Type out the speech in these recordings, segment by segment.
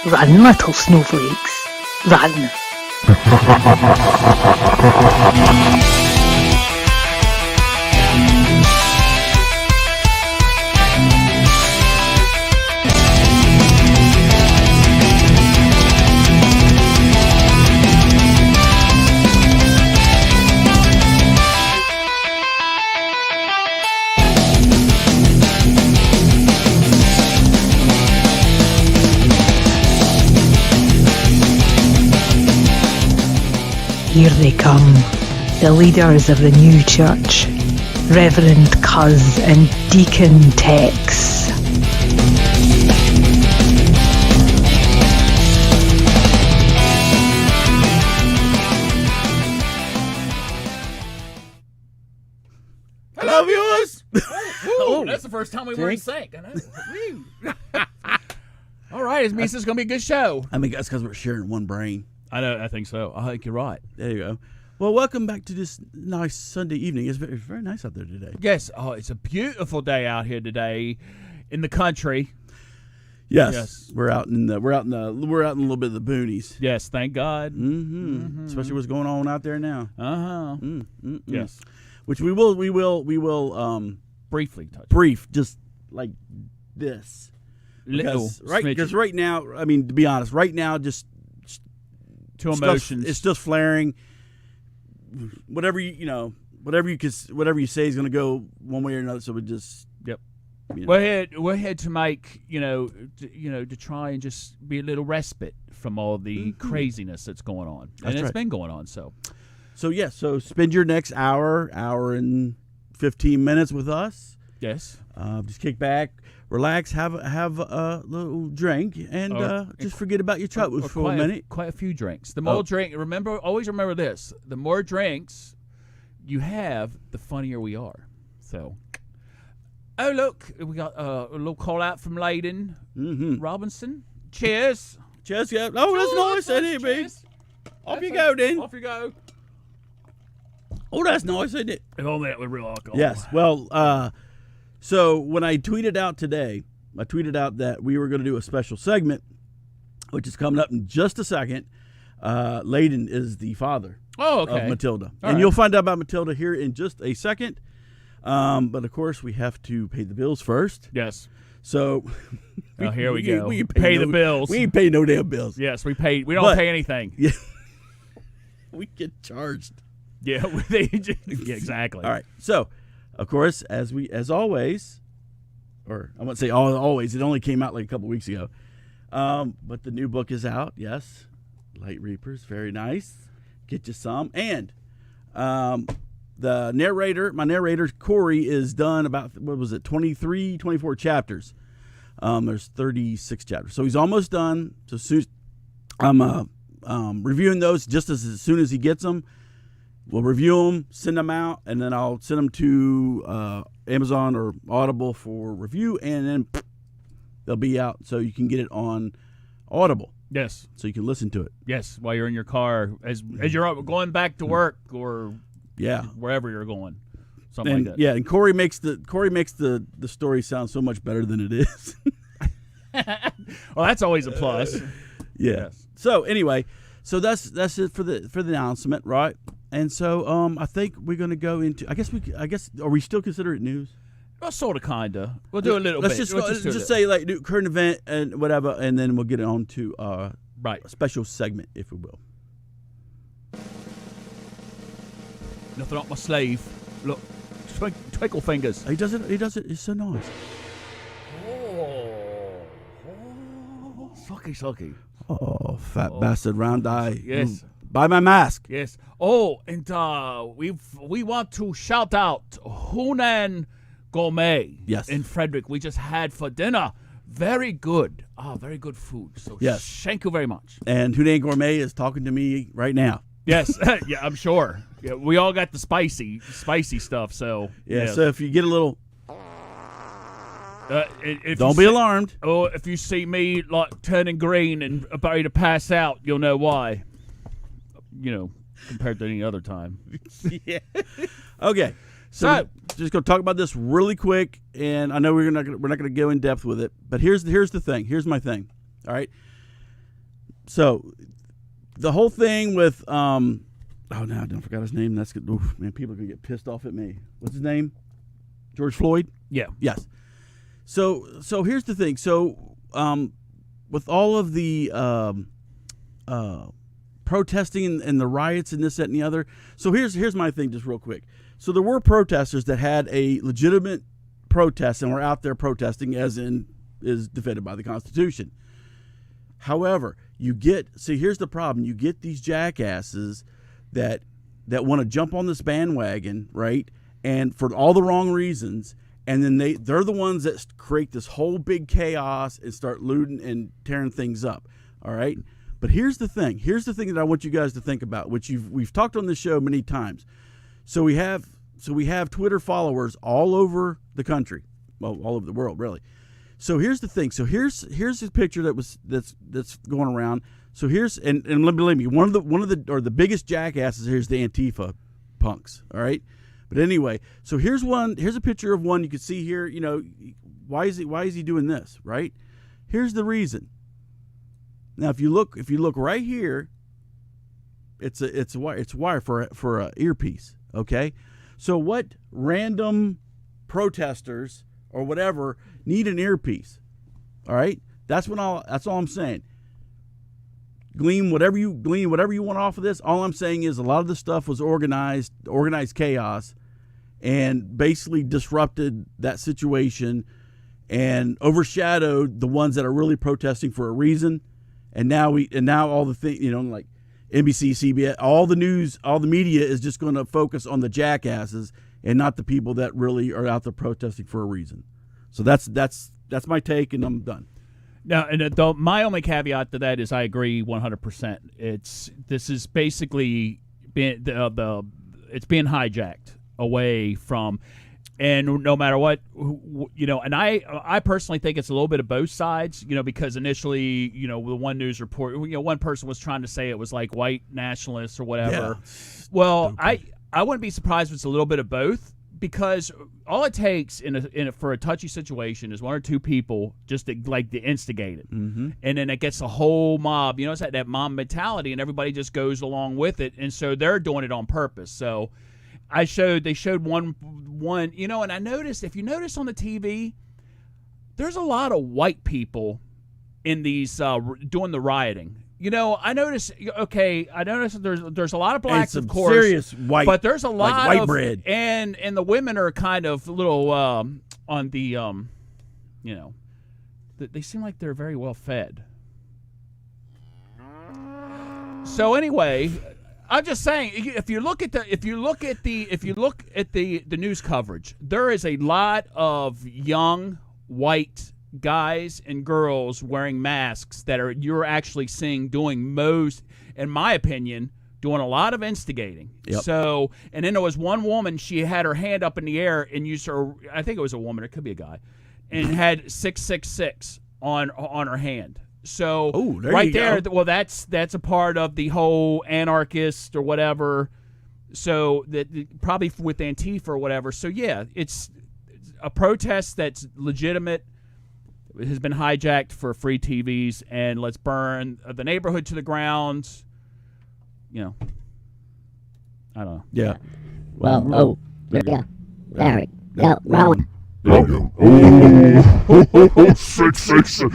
Run, little snowflakes. Run. Here they come, the leaders of the new church, Reverend Cuz and Deacon Tex. Hello, viewers! Oh, that's the first time we were in sync. All right, it means it's going to be a good show. I mean, that's because we're sharing one brain. I know. I think so. I think you're right. There you go. Well, welcome back to this nice Sunday evening. It's very nice out there today. Yes. Oh, it's a beautiful day out here today in the country. Yes. We're out in a little bit of the boonies. Yes, thank God. Mm-hmm. Especially what's going on out there now. Yes. Which we will Briefly touch. brief just like this. Little Because right now, I mean, to be honest, right now just two emotions. It's just flaring. Whatever you say is going to go one way or another. So we just We're here to make to try and just be a little respite from all the craziness that's going on, and it's been going on. So spend your next hour and 15 minutes with us. Yes. Just kick back, relax, have a little drink, and just forget about your troubles for a minute. Quite a few drinks. The more drink, always remember this: the more drinks you have, the funnier we are. So, look, we got a little call out from Layden Robinson. Cheers. Cheers, yeah. Oh, that's nice, isn't it, B? Off you go, then. Off you go. Oh, that's nice, isn't it? If only that was real alcohol. Yes. Well, so when I tweeted out today, that we were going to do a special segment, which is coming up in just a second. Layden is the father of Matilda. And you'll find out about Matilda here in just a second. But, of course, we have to pay the bills first. Yes. So here we go. We pay the bills. We ain't pay no damn bills. Yes, we pay. We don't pay anything. Yeah, we get charged. Yeah, exactly. All right. So, of course, as always, or I won't say always. It only came out like a couple weeks ago. But the new book is out. Yes, Light Reapers, very nice. Get you some. And my narrator Corey is done about 24 chapters. There's 36 chapters, so he's almost done. So soon, I'm reviewing those just as soon as he gets them. We'll review them, send them out, and then I'll send them to Amazon or Audible for review, and then they'll be out so you can get it on Audible. Yes. So you can listen to it. Yes, while you're in your car, as you're going back to work or wherever you're going, something like that. Yeah, and Corey makes the story sound so much better than it is. Well, that's always a plus. Yes. So anyway, that's it for the announcement, right? And so I think we're going to go into. I guess are we still consider it news? Well, sort of, kinda. We'll do a little bit. Let's just say like current event and whatever, and then we'll get it on to a special segment, if we will. Nothing up my sleeve. Look, twinkle fingers. He does it. It's so nice. Sucky. Oh, fat bastard, round eye. Yes. Buy my mask. Yes. Oh, and we want to shout out Hunan Gourmet. Yes. In Frederick, we just had for dinner. Very good. Very good food. So thank you very much. And Hunan Gourmet is talking to me right now. Yes. Yeah, I'm sure. Yeah, we all got the spicy stuff. So So if you get a little. Don't be alarmed. Oh, if you see me like turning green and about to pass out, you'll know why. Compared to any other time. Yeah. Okay. So just gonna talk about this really quick, and I know we're not gonna go in depth with it, but here's the thing. Here's my thing. All right. So the whole thing with oh no, I don't forgot his name. That's good. Oof, man, people are gonna get pissed off at me. What's his name? George Floyd. Yeah. Yes. So here's the thing. So with all of the protesting and the riots and this, that, and the other. So here's my thing, just real quick. So there were protesters that had a legitimate protest and were out there protesting, as in is defended by the Constitution. However, here's the problem. You get these jackasses that want to jump on this bandwagon, right? And for all the wrong reasons. And then they're the ones that create this whole big chaos and start looting and tearing things up. All right. But here's the thing. Here's the thing that I want you guys to think about, which we've talked on this show many times. So we have Twitter followers all over the country, well, all over the world, really. So here's the thing. So here's a picture that's going around. So here's and believe me, one of the biggest jackasses here is the Antifa punks. All right. But anyway, so here's a picture of one you can see here. You know, why is he doing this, right? Here's the reason. Now, if you look right here, it's a wire for a earpiece. Okay, so what random protesters or whatever need an earpiece? All right, that's all I'm saying. Glean whatever you want off of this. All I'm saying is a lot of this stuff was organized chaos, and basically disrupted that situation and overshadowed the ones that are really protesting for a reason. And now all the things, like NBC, CBS, all the news, all the media is just going to focus on the jackasses and not the people that really are out there protesting for a reason. So that's my take, and I'm done. Now, and my only caveat to that is I agree 100%. This is basically being it's being hijacked away from, and no matter what, and I personally think it's a little bit of both sides, because initially, the one news report, one person was trying to say it was like white nationalists or whatever. Yeah. Well, I wouldn't be surprised if it's a little bit of both, because all it takes for a touchy situation is one or two people just to instigate it, and then it gets a whole mob. It's that mob mentality, and everybody just goes along with it, and so they're doing it on purpose. So they showed one, and I noticed, if you notice on the TV, there's a lot of white people in these doing the rioting. I noticed. Okay, I noticed there's a lot of blacks, and some of course, serious white, but there's a lot like white of bread, and the women are kind of a little on the they seem like they're very well fed. So anyway, I'm just saying, if you look at the news coverage, there is a lot of young white guys and girls wearing masks that you're actually seeing doing most, in my opinion, doing a lot of instigating. Yep. So, and then there was one woman, she had her hand up in the air and used her, I think it was a woman, it could be a guy, and had 666 on her hand. So right there, well, that's a part of the whole anarchist or whatever. So that probably with Antifa or whatever. So yeah, it's a protest that's legitimate. It has been hijacked for free TVs, and let's burn the neighborhood to the ground. I don't know. Yeah. Well, yeah. Larry, no, wrong. Oh, 666. We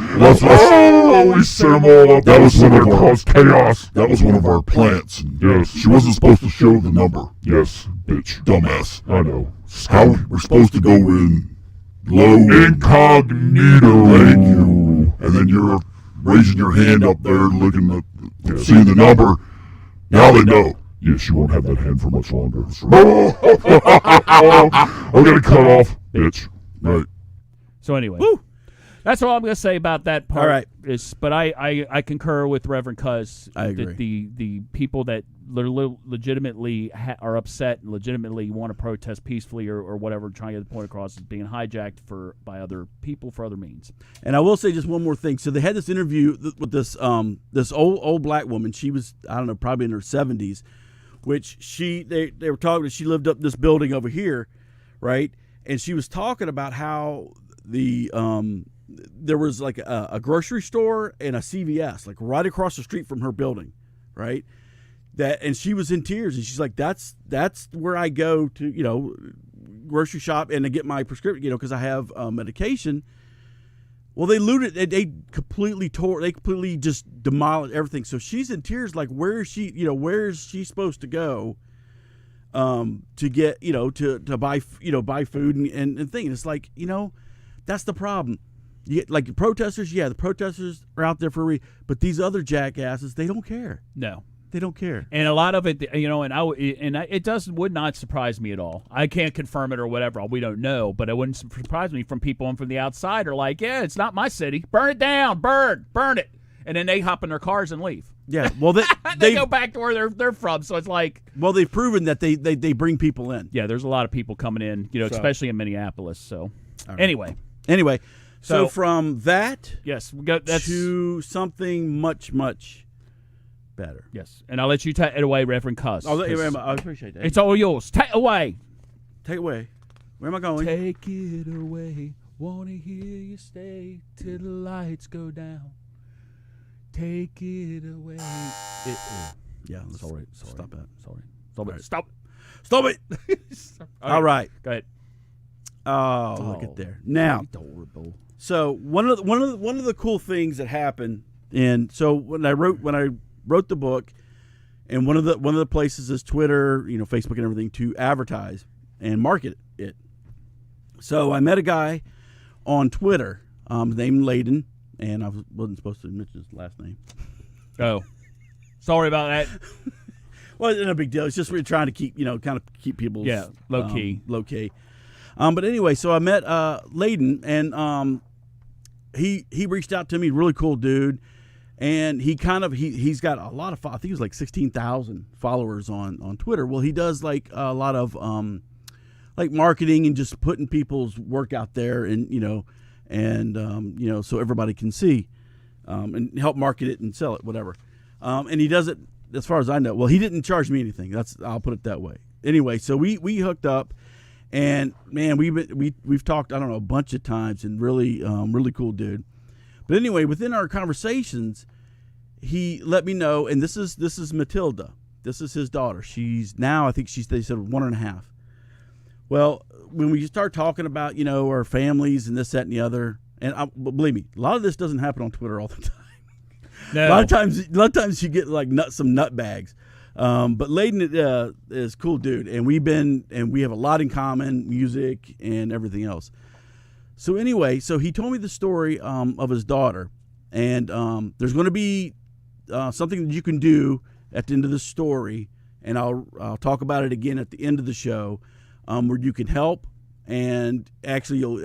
set them all up. That was one of our cause chaos. That was one of our plants. Yes. She wasn't supposed to show the number. Yes, bitch. Dumbass. I know. How we're supposed to go in low, incognito. Thank you. And then you're raising your hand up there, looking at, seeing the number. Now they know. Yes, you won't have that hand for much longer. I'm gonna cut off, bitch. Right. So anyway, Woo! That's all I'm going to say about that part. All right. But I concur with Reverend Cuz. I agree. That the people that legitimately are upset and legitimately want to protest peacefully or whatever, trying to get the point across, is being hijacked by other people for other means. And I will say just one more thing. So they had this interview with this old black woman. She was, I don't know, probably in her 70s, which they were talking. She lived up this building over here, right? And she was talking about how the there was like a grocery store and a CVS, like right across the street from her building, right? And she was in tears, and she's like, that's where I go to, grocery shop and to get my prescription, because I have medication. Well, they looted. They completely just demolished everything. So she's in tears. Like, where is she? Where is she supposed to go? To get, to buy, buy food and thing. It's like, that's the problem. You get, like, protesters. Yeah, the protesters are out there for but these other jackasses, they don't care. No. They don't care. And a lot of it, it would not surprise me at all. I can't confirm it or whatever. We don't know, but it wouldn't surprise me from people from the outside are like, yeah, it's not my city. Burn it down. Burn it. And then they hop in their cars and leave. Yeah, well, they go back to where they're from. So it's like, well, they've proven that they bring people in. Yeah, there's a lot of people coming in, especially in Minneapolis. So right. Anyway, so from that, yes, we got that's to something much, much better. Yes, and I'll let you take it away, Reverend Cuss. I appreciate that. It's all yours. Take away. Take away. Where am I going? Take it away. Wanna hear you stay till the lights go down. Take it away. Yeah. Sorry. Stop that. Sorry. Right. Stop it. All right. Go ahead. Oh, look at there. Now, adorable. So one of the cool things that happened, and so when I wrote the book, and one of the places is Twitter, Facebook and everything, to advertise and market it. So I met a guy on Twitter named Layden, and I wasn't supposed to mention his last name. Oh, sorry about that. Well, it's no big deal. It's just we're trying to keep, kind of keep people low key. But anyway, so I met Layden, and he reached out to me, really cool dude, and he's got a lot of, I think he was like 16,000 followers on Twitter. Well, he does like a lot of like marketing and just putting people's work out there, and so everybody can see, and help market it and sell it, whatever. And he does it, as far as I know. Well, he didn't charge me anything. I'll put it that way. Anyway, so we hooked up, and man, we've talked, I don't know, a bunch of times, and really cool dude. But anyway, within our conversations, he let me know, and this is Matilda. This is his daughter. She's now, I think they said 1.5. Well, when we start talking about, our families and this, that, and the other, and believe me, a lot of this doesn't happen on Twitter all the time. No. A lot of times you get like some nut bags. But Layden is a cool dude, and we have a lot in common, music and everything else. So anyway, he told me the story of his daughter, and there's going to be something that you can do at the end of the story, and I'll talk about it again at the end of the show, where you can help, and you'll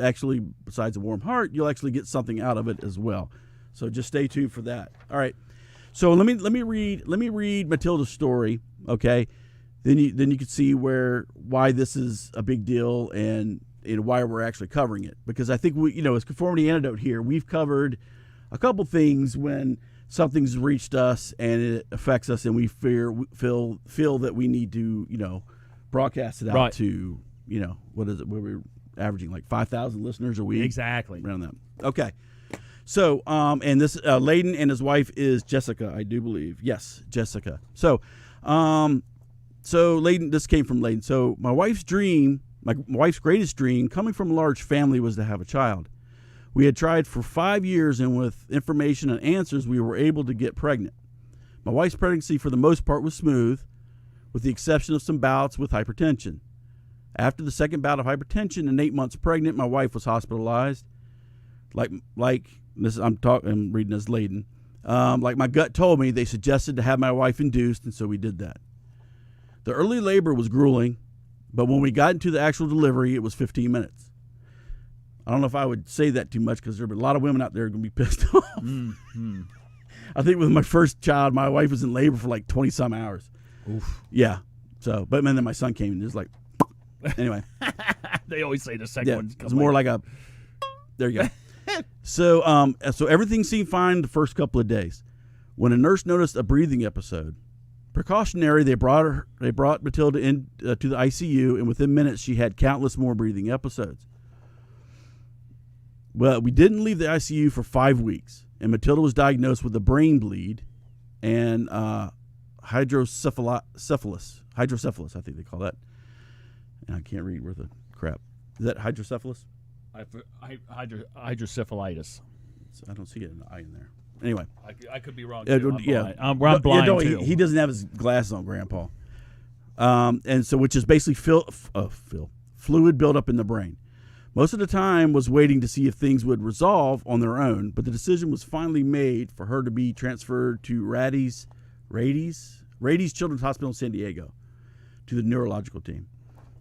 besides a warm heart, you'll actually get something out of it as well. So just stay tuned for that. All right. So let me read Matilda's story, okay? Then you can see why this is a big deal, and why we're actually covering it. Because I think as Conformity Antidote here, we've covered a couple things when something's reached us and it affects us, and we feel that we need to broadcast it out right. to what is it? Where we're averaging like 5,000 listeners a week. Exactly. Around that. Okay. So, and this Layden and his wife is Jessica, I do believe. Yes, Jessica. So Layden, this came from Layden. So my wife's greatest dream, coming from a large family, was to have a child. We had tried for 5 years, and with information and answers, we were able to get pregnant. My wife's pregnancy, for the most part, was smooth, with the exception of some bouts with hypertension. After the second bout of hypertension and 8 months pregnant, my wife was hospitalized. Like this, I'm reading as Layden. Like my gut told me, they suggested to have my wife induced, and so we did that. The early labor was grueling, but when we got into the actual delivery, it was 15 minutes. I don't know if I would say that too much, because there are a lot of women out there going to be pissed off. Mm-hmm. I think with my first child, my wife was in labor for like 20-some hours. Oof. Yeah. So, but then my son came, and it was like, anyway. They always say the second one's it's more like a, there you go. So everything seemed fine the first couple of days. When a nurse noticed a breathing episode, precautionary, they brought Matilda in to the ICU, and within minutes she had countless more breathing episodes. Well, we didn't leave the ICU for 5 weeks, and Matilda was diagnosed with a brain bleed and hydrocephalus. Hydrocephalus, I think they call that. And I can't read worth a crap. Is that hydrocephalus? Hydrocephalitis. I don't see an I in there. Anyway. I could be wrong, Yeah, too. yeah. I'm blind, no, too. he doesn't have his glasses on, Grandpa. And so, which is basically fluid buildup in the brain. Most of the time was waiting to see if things would resolve on their own, but the decision was finally made for her to be transferred to Rady's Children's Hospital in San Diego to the neurological team.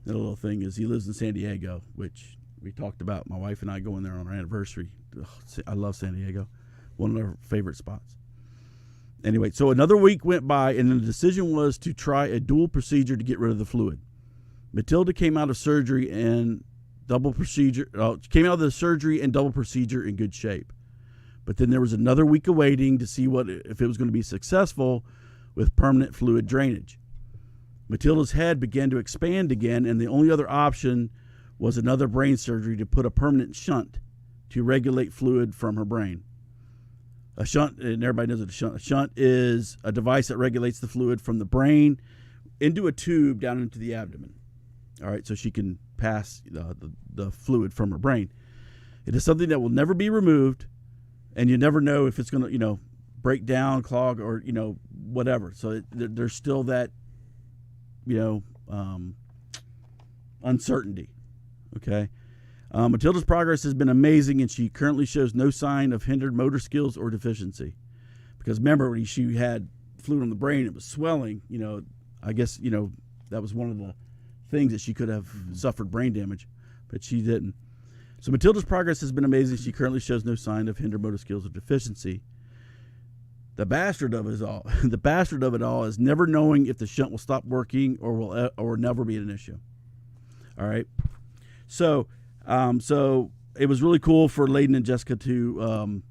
The little thing is he lives in San Diego, which we talked about, my wife and I going there on our anniversary. Ugh, I love San Diego. One of our favorite spots. Anyway, so another week went by, and the decision was to try a dual procedure to get rid of the fluid. Matilda came out of surgery and double procedure in good shape. But then there was another week of waiting to see if it was going to be successful with permanent fluid drainage. Matilda's head began to expand again, and the only other option was another brain surgery to put a permanent shunt to regulate fluid from her brain. A shunt, and everybody knows what a shunt is a device that regulates the fluid from the brain into a tube down into the abdomen. All right, so she can pass the fluid from her brain. It is something that will never be removed, and you never know if it's going to, break down, clog, or, whatever. So there's still that, uncertainty. Okay. Matilda's progress has been amazing, and she currently shows no sign of hindered motor skills or deficiency. Because remember, when she had fluid on the brain, it was swelling. I guess, that was one of the things that she could have suffered brain damage, but she didn't. So Matilda's progress has been amazing. She currently shows no sign of hindered motor skills or deficiency. The bastard of it all is never knowing if the shunt will stop working or never be an issue. All right. So it was really cool for Layden and Jessica to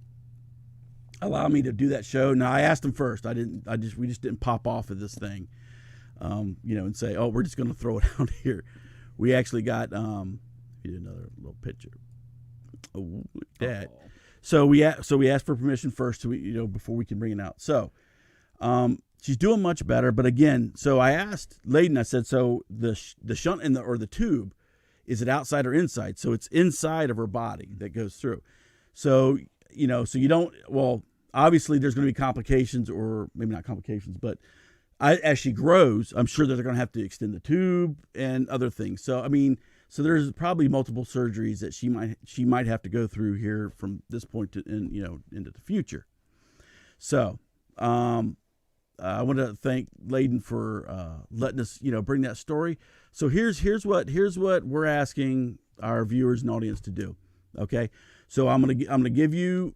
allow me to do that show. Now I asked them first. We just didn't pop off of this thing. And say, oh, we're just going to throw it out here. We actually got another little picture. Oh, that. Oh. So we asked for permission first, before we can bring it out. So, she's doing much better. But again, so I asked Layden. I said, so the shunt or the tube, is it outside or inside? So it's inside of her body that goes through. So so you don't. Well, obviously there's going to be complications, or maybe not complications, but as she grows, I'm sure that they're going to have to extend the tube and other things. So, so there's probably multiple surgeries that she might have to go through here from this point to into the future. So, I want to thank Layden for letting us bring that story. So here's what we're asking our viewers and audience to do. Okay, so I'm gonna give you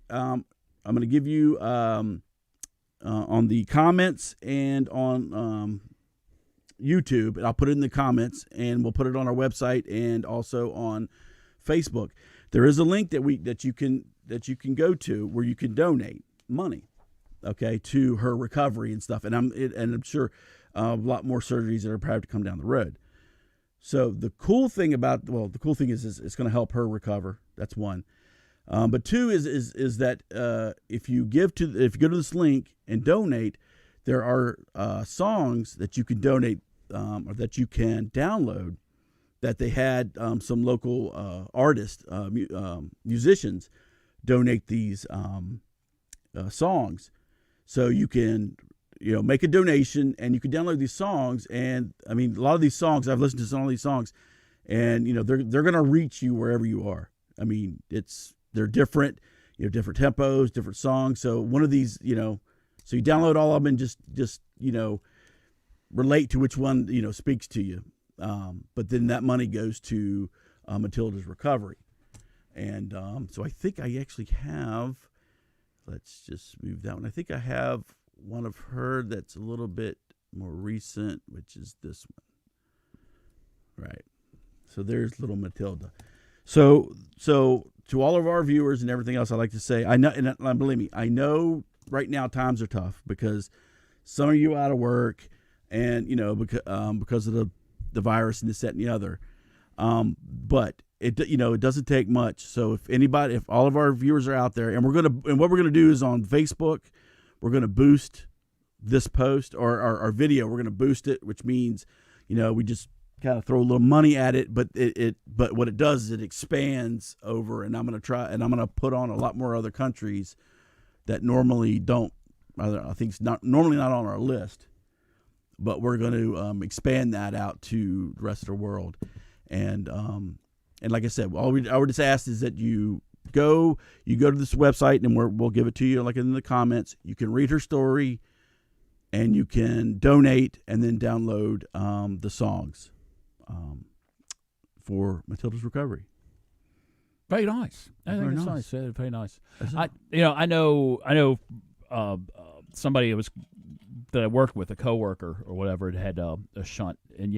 on the comments and on YouTube, and I'll put it in the comments, and we'll put it on our website and also on Facebook. There is a link that you can go to where you can donate money, okay, to her recovery and stuff. And I'm sure a lot more surgeries that are probably to come down the road. So the cool thing is it's going to help her recover. That's one. But two is that if you go to this link and donate, there are songs that you can donate or that you can download that they had some local artists, musicians donate these songs. So you can make a donation and you can download these songs. And a lot of these songs, I've listened to some of these songs, and they're going to reach you wherever you are. They're different, different tempos, different songs. So one of these, so you download all of them and just relate to which one, speaks to you. But then that money goes to Matilda's recovery. And so I think I actually have, let's just move that one. I think I have one of her that's a little bit more recent, which is this one. Right. So there's little Matilda. So to all of our viewers and everything else, I'd like to say, I know, and believe me, I know right now times are tough because some of you out of work, and because of the virus and this, that, and the other. But it doesn't take much. So if all of our viewers are out there, and what we're gonna do is on Facebook, we're gonna boost this post or our video. We're gonna boost it, which means, we just kind of throw a little money at it, but but what it does is it expands over, and I'm gonna put on a lot more other countries that normally don't. I think it's normally not on our list, but we're going to expand that out to the rest of the world, and like I said, all I would just ask is that you go to this website, and we'll give it to you like in the comments. You can read her story, and you can donate, and then download the songs for Matilda's recovery. Very nice. I think Very it's nice. nice. Very nice. I know. Somebody that I worked with, a coworker or whatever, had a shunt, and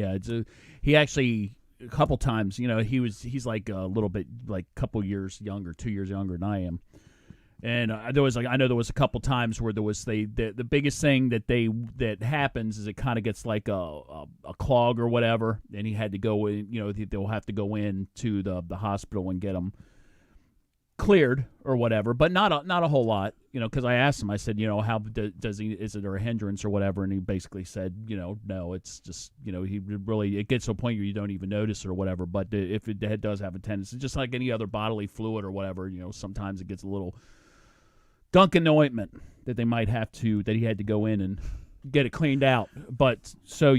he actually a couple times, he's like a little bit, like a couple years younger, 2 years younger than I am, and there was a couple times where there was the biggest thing that happens is it kind of gets like a clog or whatever, and he had to go in, they'll have to go in to the hospital and get him cleared or whatever, but not a whole lot, because I asked him, I said, how does he, is it a hindrance or whatever, and he basically said, no, it's just, it gets to a point where you don't even notice it or whatever, but if it does have a tendency, just like any other bodily fluid or whatever, sometimes it gets a little gunk in the ointment that he had to go in and get it cleaned out, but so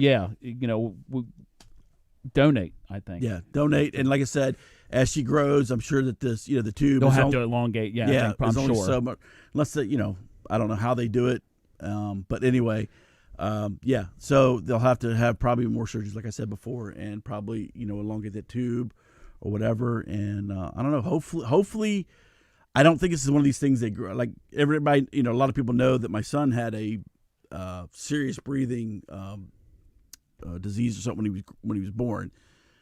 donate, I think. Yeah, donate, and like I said, as she grows, I'm sure that this, the tube they'll have to elongate. Yeah, I'm only sure. So much, unless I don't know how they do it, but anyway, so they'll have to have probably more surgeries, like I said before, and probably elongate that tube or whatever. And I don't know. Hopefully, I don't think this is one of these things that grow. Like everybody, a lot of people know that my son had a serious breathing disease or something when he was born.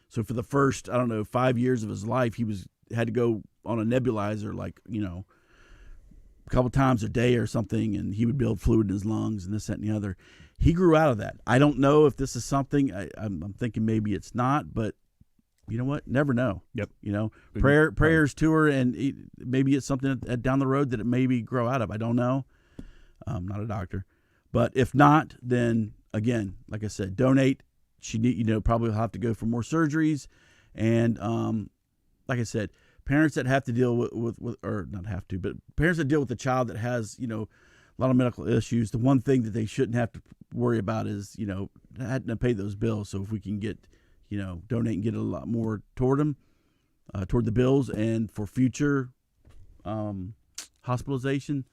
So for the first, 5 years of his life, he had to go on a nebulizer, like, a couple times a day or something, and he would build fluid in his lungs and this, that, and the other. He grew out of that. I don't know if this is something, I'm thinking maybe it's not, but you know what? Never know. Yep. Prayers to her, and maybe it's something down the road that it maybe grow out of. I don't know. I'm not a doctor. But if not, then again, like I said, donate. She probably will have to go for more surgeries, and like I said, parents that have to deal with or not have to, but parents that deal with a child that has a lot of medical issues. The one thing that they shouldn't have to worry about is having to pay those bills. So if we can get donate and get a lot more toward them, toward the bills, and for future hospitalization,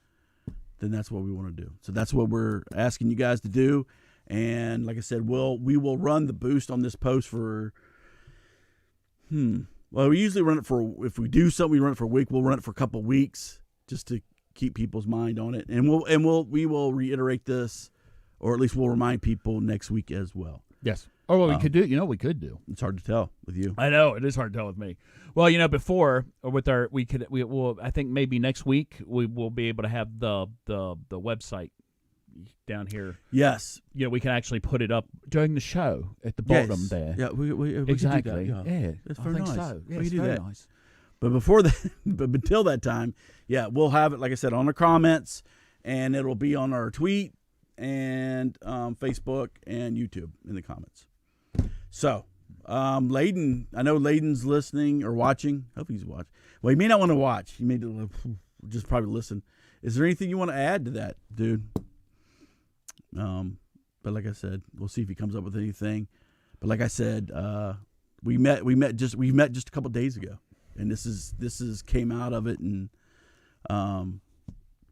then that's what we want to do. So that's what we're asking you guys to do. And like I said, we will run the boost on this post for, well, we usually run it for, if we do something, we run it for a week. We'll run it for a couple of weeks just to keep people's mind on it. And we will reiterate this, or at least we'll remind people next week as well. Yes. Or what we could do, we could do. It's hard to tell with you. I know it is hard to tell with me. Well, before with we will. I think maybe next week we will be able to have the website down here. Yes. We can actually put it up during the show at the bottom there. Yeah, we exactly. Can do that. Yeah, It's very nice. So. Yeah, we it's can do very that. nice. But before that, but until that time, we'll have it, like I said, on the comments, and it'll be on our tweet and Facebook and YouTube in the comments. So, Layden, I know Layden's listening or watching. I hope he's watching. Well, he may not want to watch. He may just probably listen. Is there anything you want to add to that, dude? But like I said, we'll see if he comes up with anything. But like I said, we met just a couple of days ago, and this is came out of it, and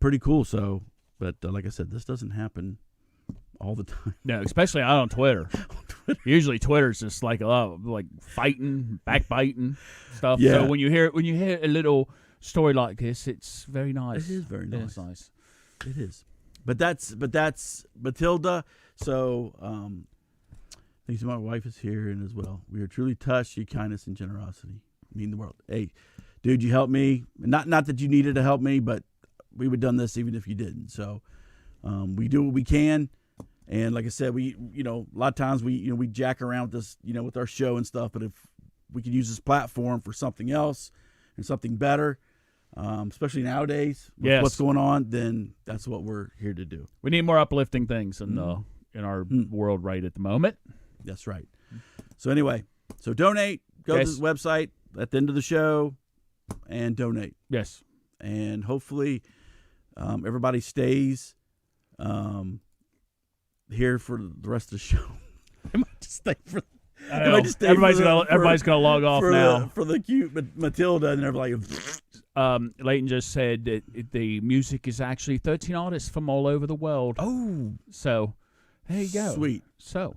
pretty cool. So, but like I said, this doesn't happen all the time. No, especially out on Twitter. Usually Twitter's just like fighting, backbiting stuff. Yeah. So when you hear a little story like this, it's very nice. It is very nice. It's nice. It is. But that's Matilda. So thanks to my wife is here, and as well, we are truly touched. Your kindness and generosity mean the world. Hey, dude, you helped me. Not that you needed to help me, but we would have done this even if you didn't. So we do what we can. And like I said, we a lot of times we jack around with this, with our show and stuff. But if we could use this platform for something else and something better, especially nowadays with what's going on, then that's what we're here to do. We need more uplifting things in our world right at the moment. That's right. So anyway, donate. Go to the website at the end of the show and donate. Yes. And hopefully everybody stays here for the rest of the show. I might just stay for. Everybody's gonna log off now for the cute Matilda, and they're like. Leighton just said that the music is actually 13 artists from all over the world. Oh, so there you go. Sweet. So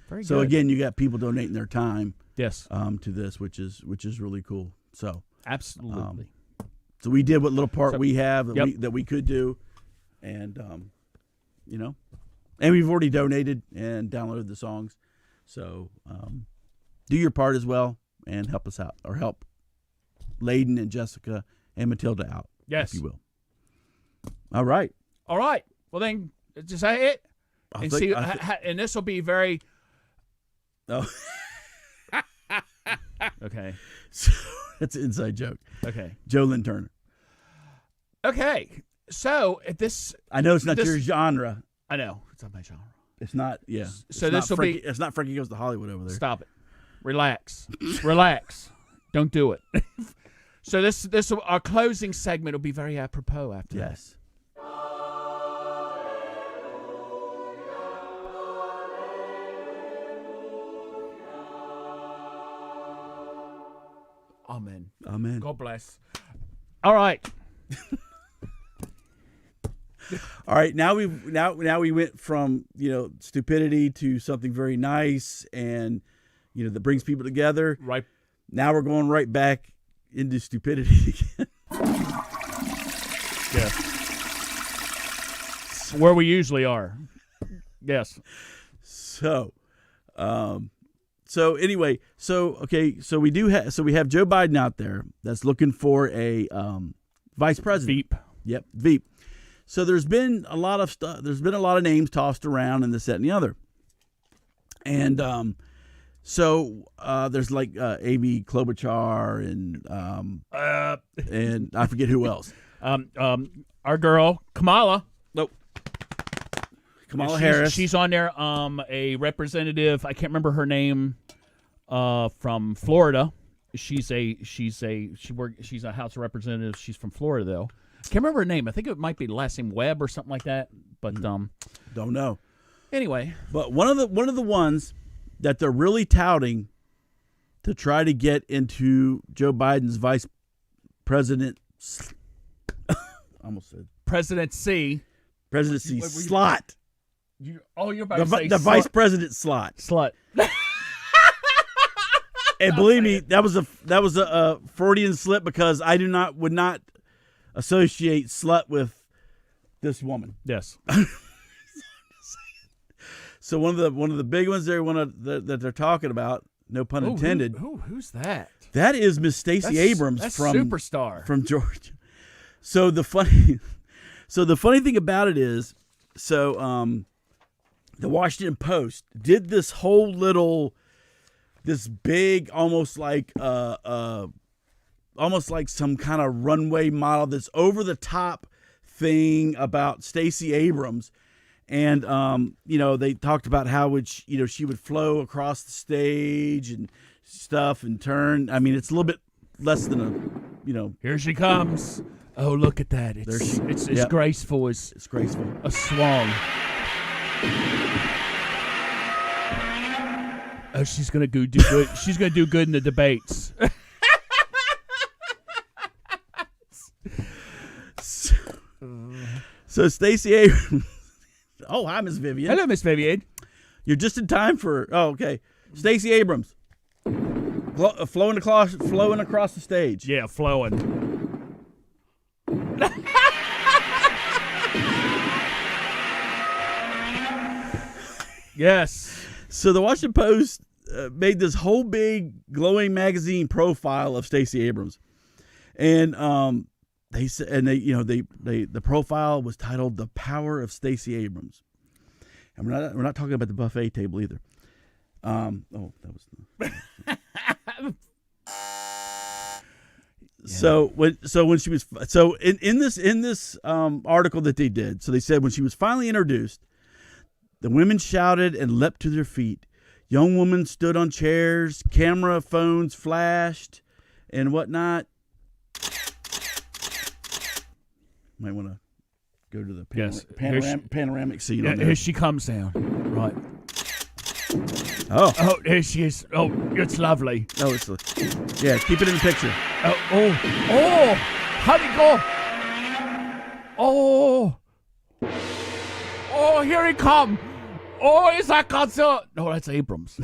very good. So again, you got people donating their time. Yes. To this, which is really cool. So absolutely. So we did what little part we have that we could do, and and we've already donated and downloaded the songs. So do your part as well and help us out, or help Layden and Jessica and Matilda out. Yes, if you will. All right. Well, then just say it and see, and this will be very. Oh. Okay. So, that's an inside joke. Okay. Joe Lynn Turner. Okay. So this. I know it's not your genre. I know it's not my genre. It's not. Yeah. So this will be. It's not Frankie Goes to Hollywood over there. Stop it. Relax. Relax. Don't do it. So this our closing segment will be very apropos after that. Yes. Amen. Amen. God bless. All right. All right. Now we went from stupidity to something very nice and that brings people together. Right. Now we're going right back into stupidity again. Yeah. Where we usually are. Yes. So anyway, so we have Joe Biden out there that's looking for a vice president. Veep. Yep, Veep. So there's been a lot of stuff. There's been a lot of names tossed around and this, that, and the other. And there's like Amy Klobuchar and I forget who else. Our girl Kamala. Nope. Kamala Harris. She's on there. A representative. I can't remember her name. From Florida. She's a House of Representatives. She's from Florida though. I can't remember her name. I think it might be the last name Webb or something like that. But don't know. Anyway, but one of the ones that they're really touting to try to get into Joe Biden's vice president. I almost said presidency slot. You're about to say the vice president slot. Slut. And believe me, that was a Freudian slip because I would not associate slut with this woman. Yes. So one of the big ones that they're talking about, no pun intended. Who's that? That is Miss Stacey Abrams from Superstar from Georgia. So the funny thing about it is, the Washington Post did this whole this big, almost like some kind of runway model, this over the top thing about Stacey Abrams. And, they talked about how she would flow across the stage and stuff and turn. I mean, it's a little bit less than Here she comes. Oh, look at that. It's graceful as it's graceful. A swan. Oh, she's going to do good. She's going to do good in the debates. So Stacey Abrams. Oh, hi, Miss Vivian. Hello, Miss Vivian. You're just in time for. Oh, okay. Stacey Abrams, flowing across the stage. Yeah, flowing. Yes. So the Washington Post made this whole big glowing magazine profile of Stacey Abrams, and they said, and the profile was titled "The Power of Stacey Abrams," and we're not talking about the buffet table either. That was So when she was in this article that they did, so they said when she was finally introduced, the women shouted and leapt to their feet. Young women stood on chairs, camera phones flashed, and whatnot. Might want to go to the panoramic scene. On there. Here she comes down. Right. Oh, here she is. Oh, it's lovely. Oh, yeah. Keep it in the picture. Oh! How'd it go? Oh! Here he come! Oh, is that concert? No, that's Abrams.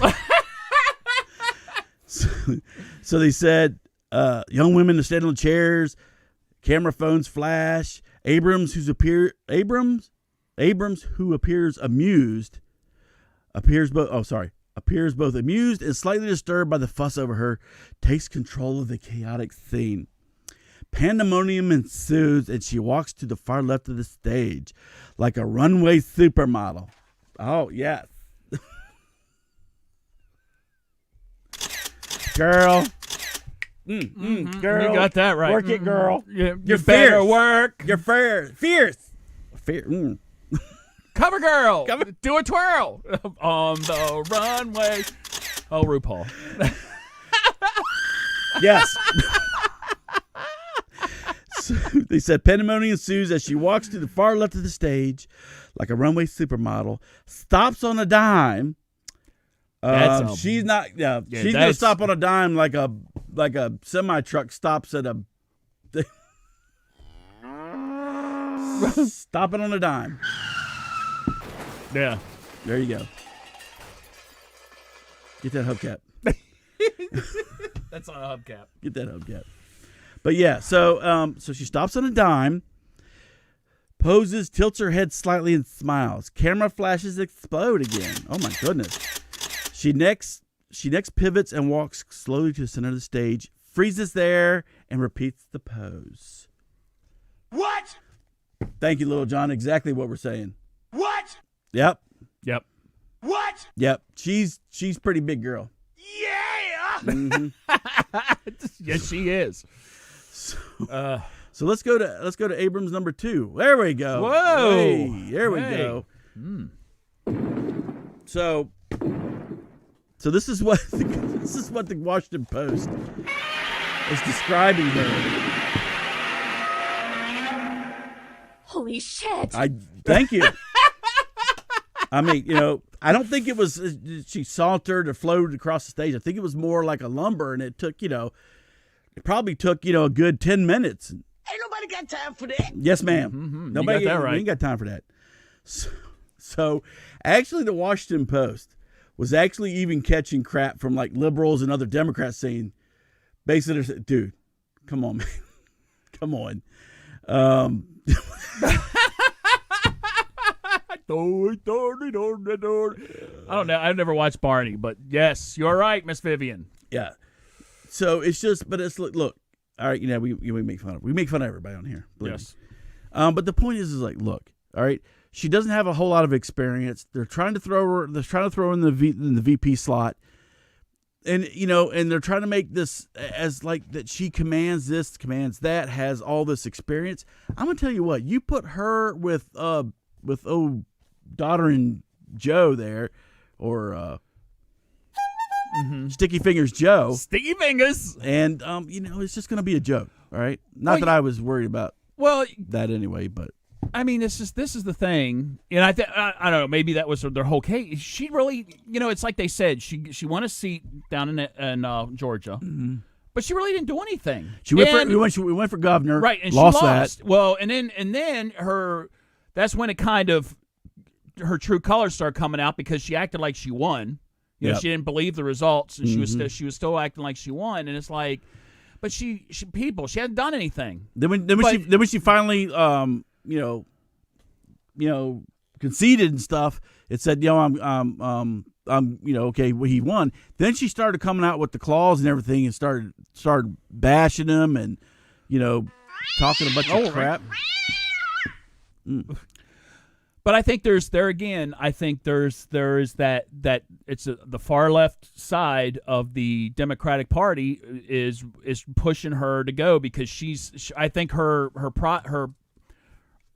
So they said, young women to stand on chairs, camera phones flash. Abrams, who appears amused, appears both amused and slightly disturbed by the fuss over her, takes control of the chaotic scene. Pandemonium ensues, and she walks to the far left of the stage like a runway supermodel. Oh, yes. Girl. Girl. You got that right. Work it, girl. You're fierce. better work. You're fierce. Cover girl. Do a twirl on the runway. Oh, RuPaul. Yes. So they said pandemonium ensues as she walks to the far left of the stage like a runway supermodel, stops on a dime. She's not. She's gonna stop on a dime like a semi truck stops at a. Stopping on a dime. Yeah. There you go. Get that hubcap. That's on a hubcap. Get that hubcap. But yeah, so she stops on a dime, poses, tilts her head slightly, and smiles. Camera flashes explode again. Oh my goodness. She next pivots and walks slowly to the center of the stage, freezes there, and repeats the pose. What? Thank you, Little John. Exactly what we're saying. What? Yep. What? Yep. She's pretty big girl. Yeah. Mm-hmm. Yes, she is. So let's go to Abrams number 2. There we go. Whoa. Hey, there we go. So this is what the Washington Post is describing her. Holy shit. Thank you. I mean, I don't think it was she sauntered or floated across the stage. I think it was more like a lumber, and it took, it probably took, a good 10 minutes. Ain't nobody got time for that. Yes, ma'am. Mm-hmm. Nobody you got that right. We ain't got time for that. So actually, the Washington Post was actually even catching crap from like liberals and other Democrats saying, basically, dude, come on, man. Come on. I don't know. I've never watched Barney, but yes, you're right, Miss Vivian. Yeah. So it's just, but it's look. All right, we make fun of everybody on here. Yes. But the point is like, look. All right, she doesn't have a whole lot of experience. They're trying to throw her. They're trying to throw her in the VP slot, and and they're trying to make this as like that she commands this, commands that, has all this experience. I'm gonna tell you what. You put her with daughter and Joe there, or Sticky Fingers Joe. Sticky Fingers. And it's just gonna be a joke. All right. Not that I was worried about. Well, that anyway, but. I mean, this is the thing, and I don't know. Maybe that was their whole case. She really, it's like they said, she won a seat down in Georgia, but she really didn't do anything. We went for governor, right? And lost she lost. That. Well, and then that's when it kind of her true colors started coming out because she acted like she won. She didn't believe the results, and she was still acting like she won, and it's like, but she hadn't done anything. Then when she finally conceded and stuff, it said, I'm okay, well, he won. Then she started coming out with the claws and everything and started bashing him and, talking a bunch of crap. But I think there's that it's the far left side of the Democratic Party is pushing her to go because I think her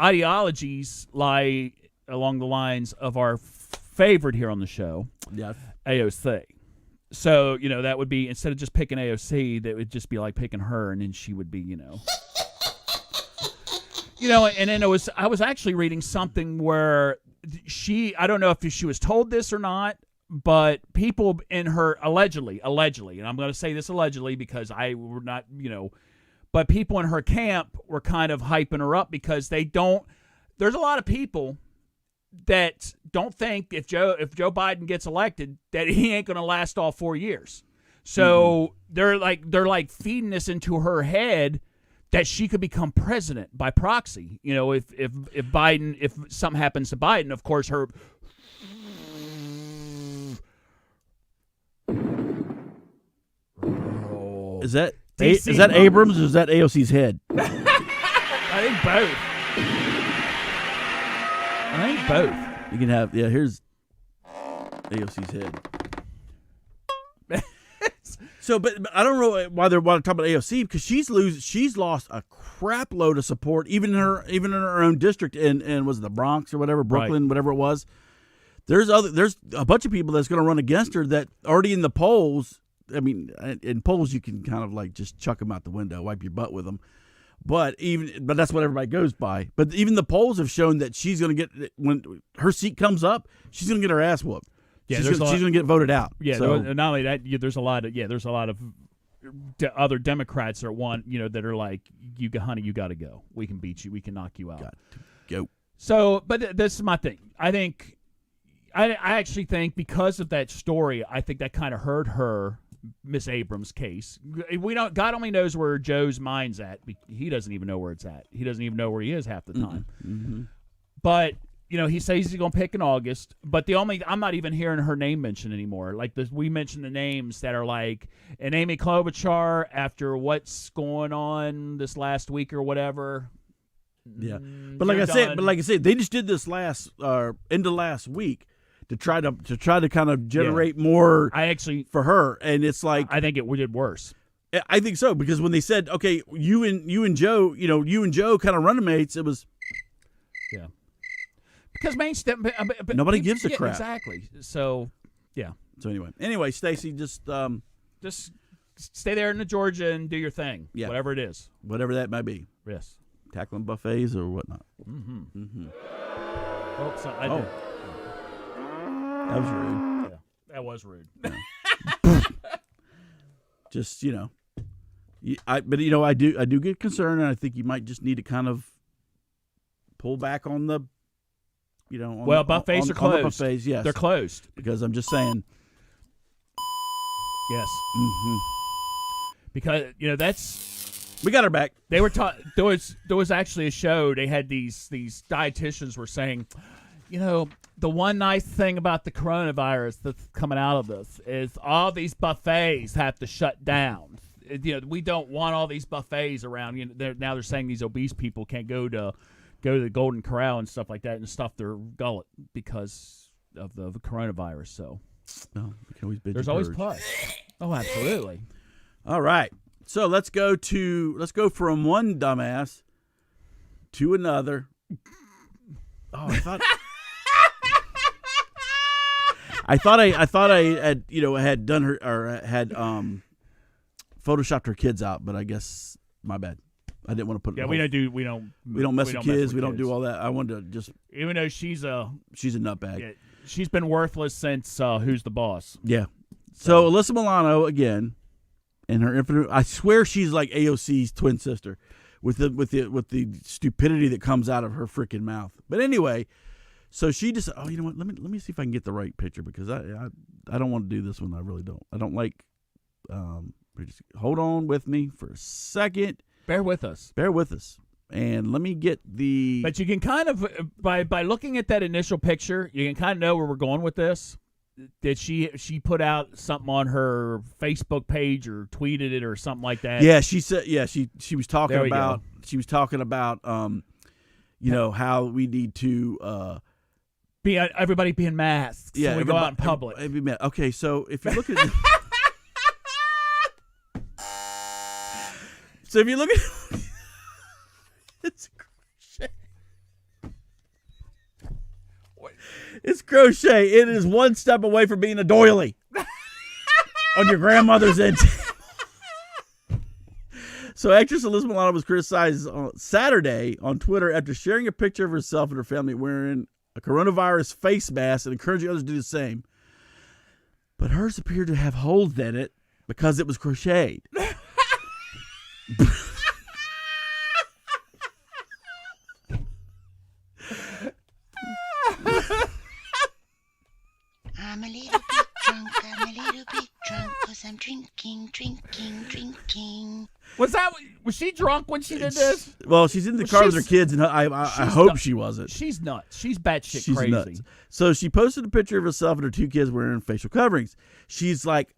ideologies lie along the lines of our favorite here on the show, Yes. AOC. So, that would be, instead of just picking AOC, that would just be like picking her, and then she would be, and then I was actually reading something where I don't know if she was told this or not, but people in her, allegedly, and I'm going to say this allegedly because we're not, but people in her camp were kind of hyping her up because there's a lot of people that don't think if Joe Biden gets elected that he ain't going to last all 4 years. So they're like feeding this into her head that she could become president by proxy. If something happens to Biden, of course her. Is that Abrams or is that AOC's head? I think both. You can have here's AOC's head. So, but I don't know why they're talking about AOC because she's lost a crap load of support even in her own district in was it the Bronx or whatever, Brooklyn, right. Whatever it was. There's a bunch of people that's going to run against her that already in the polls. I mean, in polls you can kind of like just chuck them out the window, wipe your butt with them. But that's what everybody goes by. But even the polls have shown that she's going to get, when her seat comes up, she's going to get her ass whooped. Yeah, she's going to get voted out. Yeah, so, not only that, there's a lot of other Democrats that want that are like, honey, you got to go. We can beat you. We can knock you out. Got to go. So, but this is my thing. I actually think because of that story, I think that kind of hurt her. Miss Abrams' case. God only knows where Joe's mind's at. He doesn't even know where it's at. He doesn't even know where he is half the time. Mm-hmm. But he says he's going to pick in August. But I'm not even hearing her name mentioned anymore. Like we mentioned the names that are like an Amy Klobuchar after what's going on this last week or whatever. Yeah, but like I said, they just did this end of last week. To try to kind of generate more for her, and it's like I think it did worse. I think so because when they said, "Okay, you and Joe, you and Joe kind of running-mates," it was because mainstream nobody gives a crap exactly. So So anyway, Stacey, just stay there in the Georgia and do your thing, whatever it is, whatever that might be. Yes, tackling buffets or whatnot. Mm-hmm. Mm-hmm. Oh, so I did. That was rude. Yeah, that was rude. Yeah. Just I do get concerned, and I think you might just need to kind of pull back on the, buffets are closed. On the buffets, yes, they're closed because I'm just saying. Yes. Mm-hmm. Because that's. We got her back. They were there was actually a show. They had these dietitians were saying, the one nice thing about the coronavirus that's coming out of this is all these buffets have to shut down. We don't want all these buffets around. Now they're saying these obese people can't go to the Golden Corral and stuff like that and stuff their gullet because of the coronavirus. So, there's always plus. Oh, absolutely. All right. So let's go from one dumbass to another. Oh, I thought I had had done her or had photoshopped her kids out, but I guess my bad. I didn't want to put. Yeah, we don't mess with kids. We don't do all that. I wanted to just even though she's a nutbag. Yeah, she's been worthless since Who's the Boss. Yeah. So Alyssa Milano again, and her infinite. I swear she's like AOC's twin sister, with the stupidity that comes out of her freaking mouth. But anyway. So she just, you know what? Let me see if I can get the right picture because I don't want to do this one. I really don't. I don't like. Just hold on with me for a second. Bear with us, and let me get the. But you can kind of by looking at that initial picture, you can kind of know where we're going with this. Did she put out something on her Facebook page or tweeted it or something like that? Yeah, she said. Yeah, she was talking about. She was talking about. How we need to Everybody being masked. Yeah, so we go out in public. Okay, so if you look at it's crochet. It's crochet. It is one step away from being a doily on your grandmother's end. So actress Alyssa Milano was criticized on Saturday on Twitter after sharing a picture of herself and her family wearing a coronavirus face mask and encouraging others to do the same. But hers appeared to have holes in it because it was crocheted. I'm a little bit drunk, I'm a little bit drunk, 'cause I'm drinking. Was she drunk when she did this? Well, she's in the car with her kids, and I hope nuts. she wasn't. She's nuts. She's batshit She's crazy. nuts. So she posted a picture of herself and her 2 kids wearing facial coverings. She's like,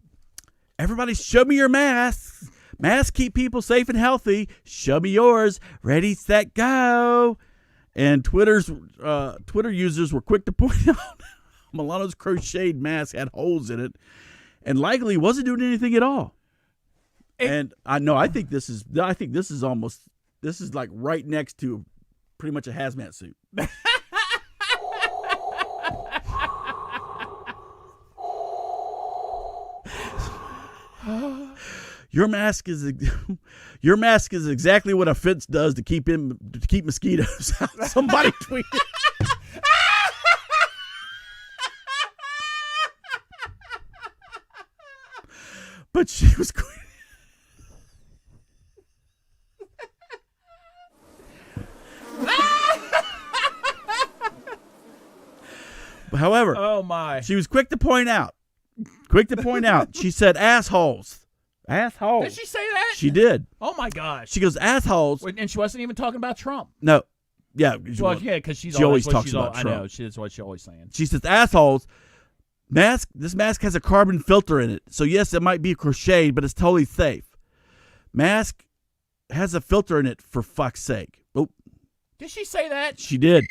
everybody show me your masks. Masks keep people safe and healthy. Show me yours. Ready, set, go. And Twitter users were quick to point out Milano's crocheted mask had holes in it and likely wasn't doing anything at all. And I think this is like right next to pretty much a hazmat suit. Your mask is exactly what a fence does to keep mosquitoes out. Somebody tweeted. But she was However, oh my, she was quick to point out. She said assholes. Assholes. Did she say that? She did. Oh my gosh. She goes assholes. And she wasn't even talking about Trump. No. Yeah. Well, yeah, because she always talks about Trump. I know. That's what she's always saying. She says assholes. This mask has a carbon filter in it. So yes, it might be crocheted, but it's totally safe. Mask has a filter in it, for fuck's sake. Oh. Did she say that? She did.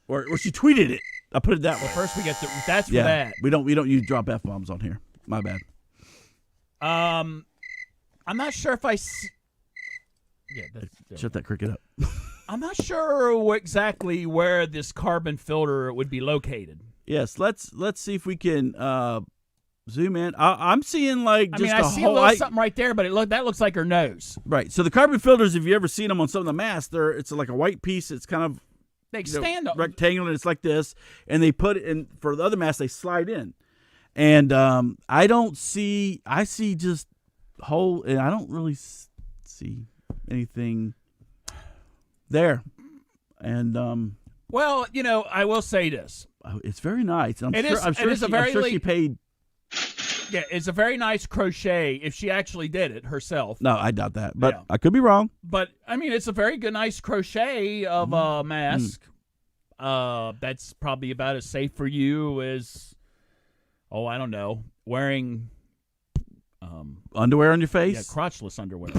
Or she tweeted it. I'll put it that way. Well, first we get that's for that. We don't use drop F-bombs on here. My bad. I'm not sure if Shut that cricket up. I'm not sure exactly where this carbon filter would be located. Yes, let's see if we can zoom in. I'm seeing like just I see a little something right there, but that looks like her nose. Right. So the carbon filters, if you ever seen them on some of the masks, it's like a white piece. It's kind of they stand up rectangular. And it's like this, and they put it in for the other masks. They slide in, and I see just hole, and I don't really see anything there. And well, I will say this. It's very nice. I'm sure she paid. Yeah, it's a very nice crochet if she actually did it herself. No, I doubt that, but I could be wrong. But it's a very good, nice crochet of a mask. That's probably about as safe for you as, I don't know, wearing underwear on your face. Yeah, crotchless underwear.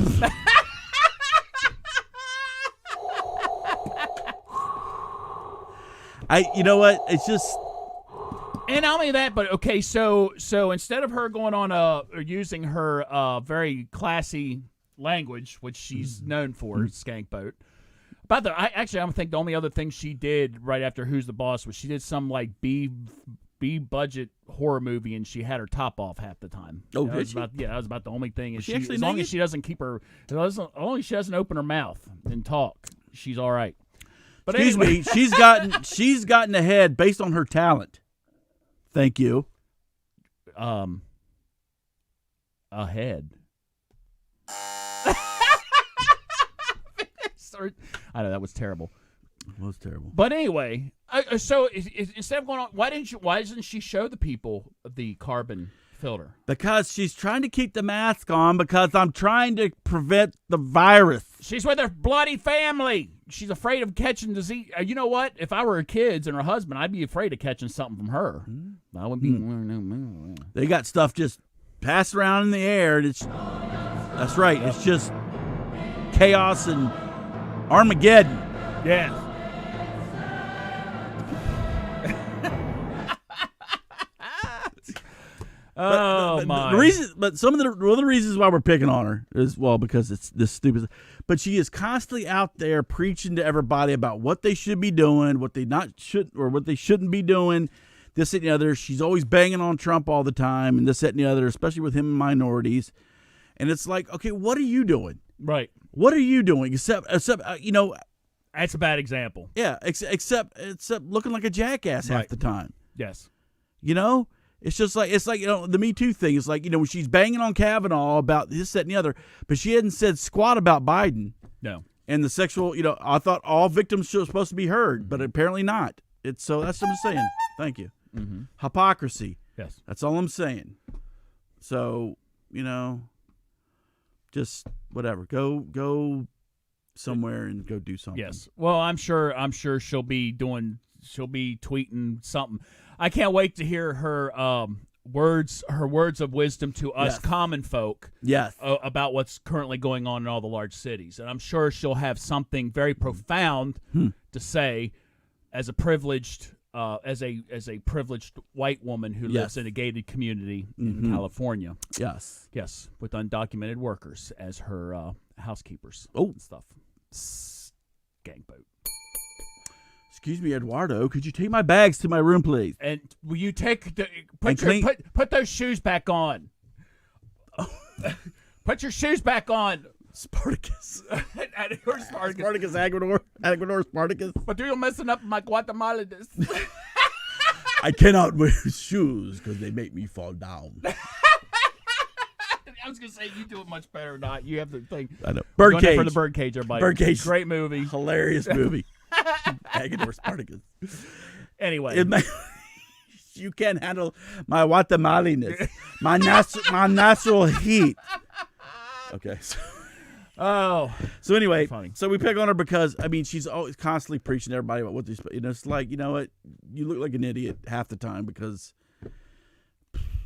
You know what? It's just, and not only that, but okay. So instead of her going on or using her very classy language, which she's known for, skank boat. I think the only other thing she did right after Who's the Boss was she did some like B budget horror movie, and she had her top off half the time. Oh, that was about the only thing. She as long as she doesn't as long as she doesn't open her mouth and talk, she's all right. But excuse me, she's gotten ahead based on her talent. Thank you. Ahead. I know that was terrible. It was terrible. But anyway, so instead of going on, why doesn't she show the people the carbon filter? Because she's trying to keep the mask on, because I'm trying to prevent the virus. She's with her bloody family. She's afraid of catching disease. You know what? If I were her kids and her husband, I'd be afraid of catching something from her. I would be. They got stuff just passed around in the air. That's right. It's just chaos and Armageddon. Yeah. my! The reason, but one of the reasons why we're picking on her is because it's this stupid. But she is constantly out there preaching to everybody about what they should be doing, what they shouldn't be doing. This, that, and the other. She's always banging on Trump all the time, and this, that, and the other, especially with him and minorities. And it's like, okay, what are you doing? Right. What are you doing? Except that's a bad example. Yeah. Except looking like a jackass half the time. Yes. It's just like the Me Too thing. It's like when she's banging on Kavanaugh about this, that, and the other, but she hadn't said squat about Biden. No. And the sexual. I thought all victims were supposed to be heard, but apparently not. So that's what I'm saying. Thank you. Mm-hmm. Hypocrisy. Yes. That's all I'm saying. So just whatever. Go somewhere and go do something. Yes. Well, I'm sure she'll be tweeting something. I can't wait to hear her words of wisdom to us common folk. Yes. About what's currently going on in all the large cities, and I'm sure she'll have something very profound to say as a privileged privileged white woman who lives in a gated community in California. Yes. Yes, with undocumented workers as her housekeepers. And stuff. Gangboat. Excuse me, Eduardo. Could you take my bags to my room, please? And will you put those shoes back on? Put your shoes back on. Spartacus. Spartacus. Aguilar Spartacus. But you're messing up my Guatemalan. I cannot wear shoes because they make me fall down. I was going to say, you do it much better not. You have the thing. I know. Birdcage. For the Birdcage, everybody. Birdcage. Great movie. Hilarious movie. Aguilar Spartacus. Anyway. You can't handle my Guatemaliness. My natural heat. Okay. So anyway, so we pick on her because she's always constantly preaching to everybody about what they're. It's like, you know what, you look like an idiot half the time because.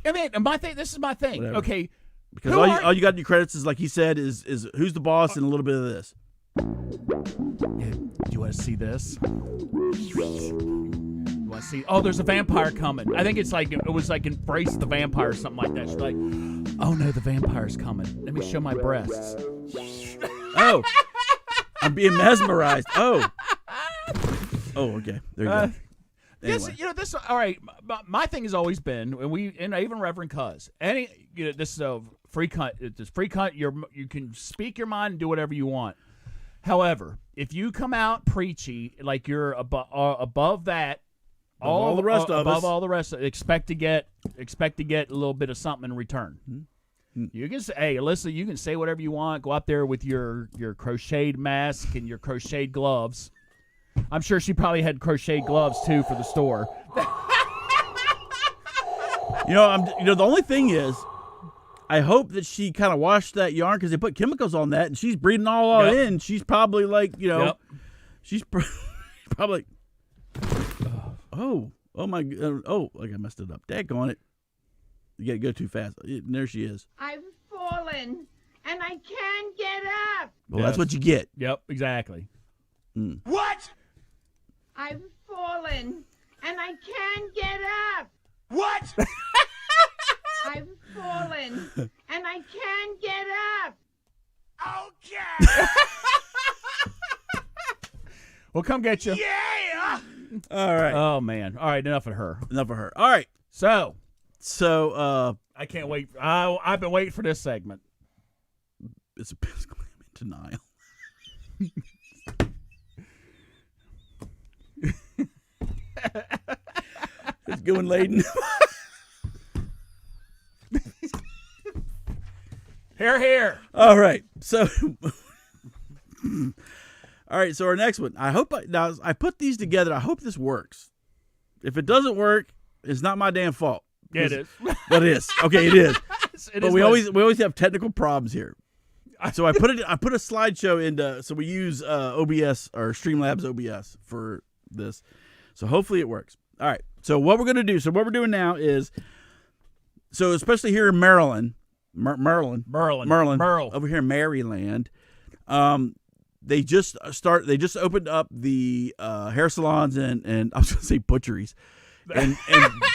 This is my thing. Whatever. Okay, because all you got in your credits is, like he said, is who's the boss and a little bit of this. Do you want to see this? You want to see? Oh, there's a vampire coming. I think it was like Embrace the Vampire or something like that. She's like, oh no, the vampire's coming. Let me show my breasts. Oh, I'm being mesmerized. Oh, okay. There you go. Anyway. This. All right. My thing has always been, and even Reverend Cuz, this is a free cunt. It's free cunt. You can speak your mind and do whatever you want. However, if you come out preachy like you're above that, all the rest of us, above all the rest, expect to get a little bit of something in return. Mm-hmm. You can say, hey, Alyssa, you can say whatever you want. Go out there with your crocheted mask and your crocheted gloves. I'm sure she probably had crocheted gloves too for the store. The only thing is, I hope that she kind of washed that yarn because they put chemicals on that and she's breathing all in. She's probably like, she's probably. Oh my! Like I messed it up. Daggone it. You got to go too fast. And there she is. I've fallen, and I can't get up. Well, that's what you get. Yep, exactly. What? I've fallen, and I can't get up. What? I've fallen, and I can't get up. Okay. We'll come get you. Yeah. All right. Oh man. All right. Enough of her. All right. So I can't wait. I've been waiting for this segment. It's basically I'm in denial. It's going laden. Here. All right. So our next one. I put these together. I hope this works. If it doesn't work, it's not my damn fault. Yeah, it is. But it is. Okay, it is. But we always have technical problems here. So I put a slideshow into. So we use OBS or Streamlabs OBS for this. So hopefully it works. All right. So what we're gonna do. So what we're doing now is. So especially here in Maryland, Merle over here in Maryland, they just opened up the hair salons and I was gonna say butcheries and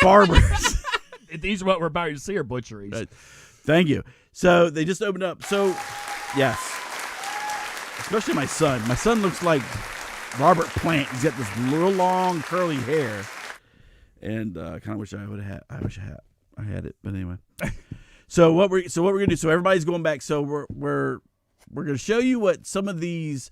barbers. These are what we're about to see are butcheries. Right. Thank you. So they just opened up. So, yes. Especially my son. My son looks like Robert Plant. He's got this little long curly hair. And I kind of wish I would have had. I had it, but anyway. So what we're gonna do? So everybody's going back. So we're gonna show you what some of these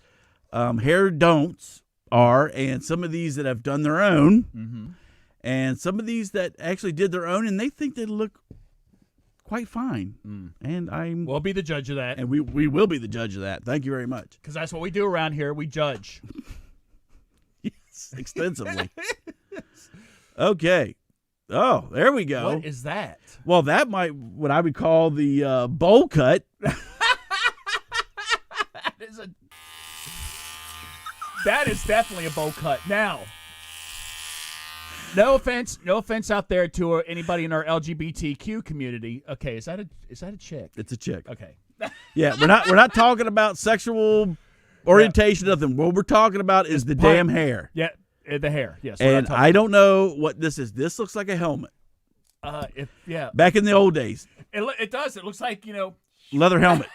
hair don'ts are, and some of these that have done their own, and some of these that actually did their own, and they think they look quite fine. And we'll be the judge of that, and we will be the judge of that. Thank you very much. Because that's what we do around here. We judge. Yes, extensively. Okay. Oh, there we go. What is that? Well, that might what I would call the bowl cut. That is definitely a bowl cut. Now, no offense out there to anybody in our LGBTQ community. Okay, is that a chick? It's a chick. Okay. Yeah, we're not talking about sexual orientation, nothing. What we're talking about is the damn hair. Yeah, the hair. Yes. And I don't know what this is. This looks like a helmet. Back in the old days. It does. It looks like, leather helmet.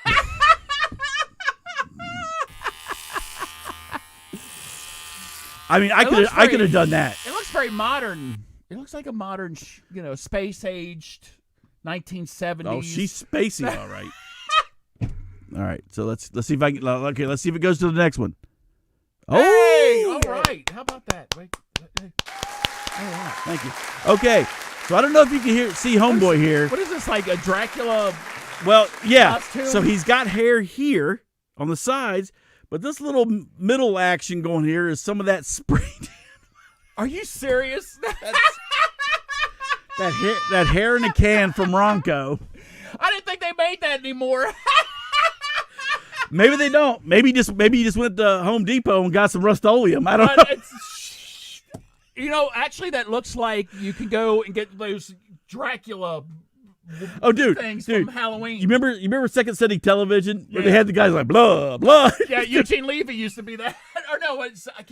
I mean, I could have done that. It looks very modern. It looks like a modern, space-aged 1970s. Oh, she's spacey, all right. All right, so let's see if I can. Okay, let's see if it goes to the next one. Hey, all right. How about that? Wait. Hey. All right, thank you. Okay, so I don't know if you can see Homeboy here. What is this, like a Dracula? Well, yeah. Costume? So he's got hair here on the sides, but this little middle action going here is some of that spray. Are you serious? that hair in a can from Ronco. I didn't think they made that anymore. Maybe they don't. Maybe you just went to Home Depot and got some Rust-Oleum. I don't know. Actually, that looks like you can go and get those Dracula. Dude, from Halloween. You remember Second City Television where they had the guys like blah blah. Yeah, Eugene Levy used to be that. Or no,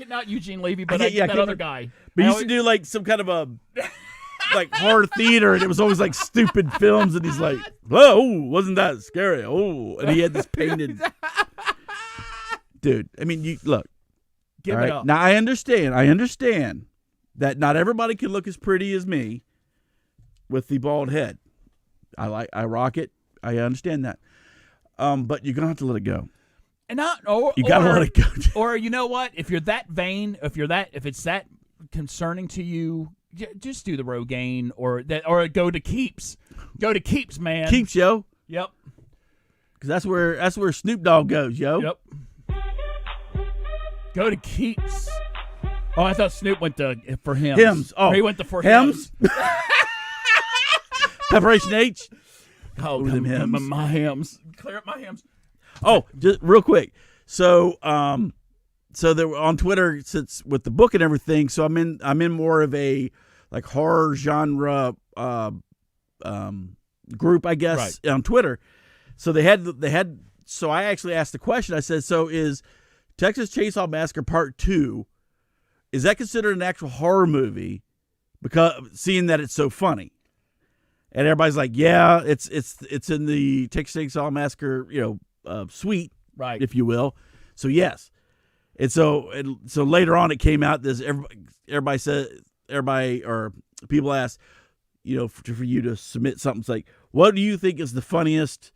not Eugene Levy, but that other guy. But he used to do like some kind of a like horror theater, and it was always like stupid films, and he's like, "Whoa, wasn't that scary?" Oh, and he had this painted. Dude, I mean, you look. Give it up. Now I understand that not everybody can look as pretty as me with the bald head. I rock it. I understand that. But you're gonna have to let it go. And you gotta let it go. Or you know what? If you're that vain, if it's that concerning to you, just do the Rogaine or go to Keeps. Go to Keeps, man. Keeps, yo. Yep. Because that's where Snoop Dogg goes, yo. Yep. Go to Keeps. Oh, I thought Snoop went for Hims. Hims. Oh, he went for Hims. Preparation H. Oh, them Hims. My Hims. Clear up my Hims. Oh, just real quick. So, so they were on Twitter since with the book and everything. So I'm in more of a like horror genre group, I guess, on Twitter. So they had. So I actually asked the question. I said, "So is Texas Chainsaw Massacre Part 2? Is that considered an actual horror movie? Because seeing that it's so funny." And everybody's like, "Yeah, it's in the Texas Chainsaw Massacre, suite, right, if you will." So yes, and so later on it came out. This everybody or people asked, for you to submit something. It's like, what do you think is the funniest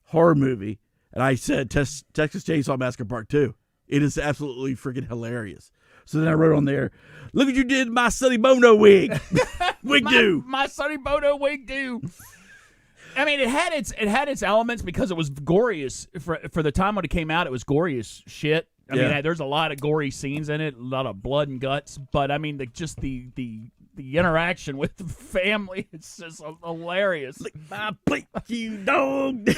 horror movie? And I said Texas Chainsaw Massacre Part 2. It is absolutely freaking hilarious. So then I wrote on there, "Look what you did, my Sonny Bono wig, wig do, my Sonny Bono wig do." I mean, it had its elements because it was gory for the time when it came out. It was gory as shit. I mean, there's a lot of gory scenes in it, a lot of blood and guts. But I mean, the interaction with the family, it's just hilarious. Lick my plate, you dog.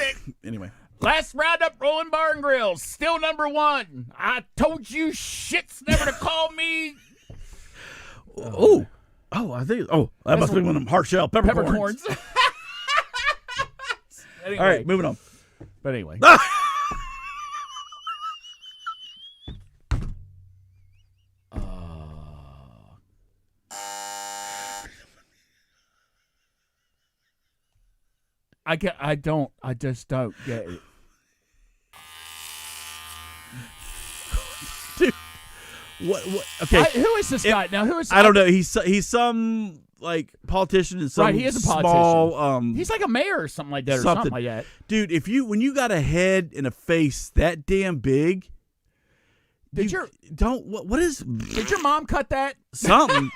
Anyway. Last roundup rolling bar and grills, still number 1. I told you shits never to call me. I think. That must be one of them hard shell peppercorns. Anyway. All right, moving on. But anyway. I just don't get it. Dude, what? Okay, Who is this guy now? Who is? I don't know. He's some like politician in some Right, he is a politician. small. He's like a mayor or something like that, or something like that. Dude, when you got a head and a face that damn big, Did your mom cut that? Something?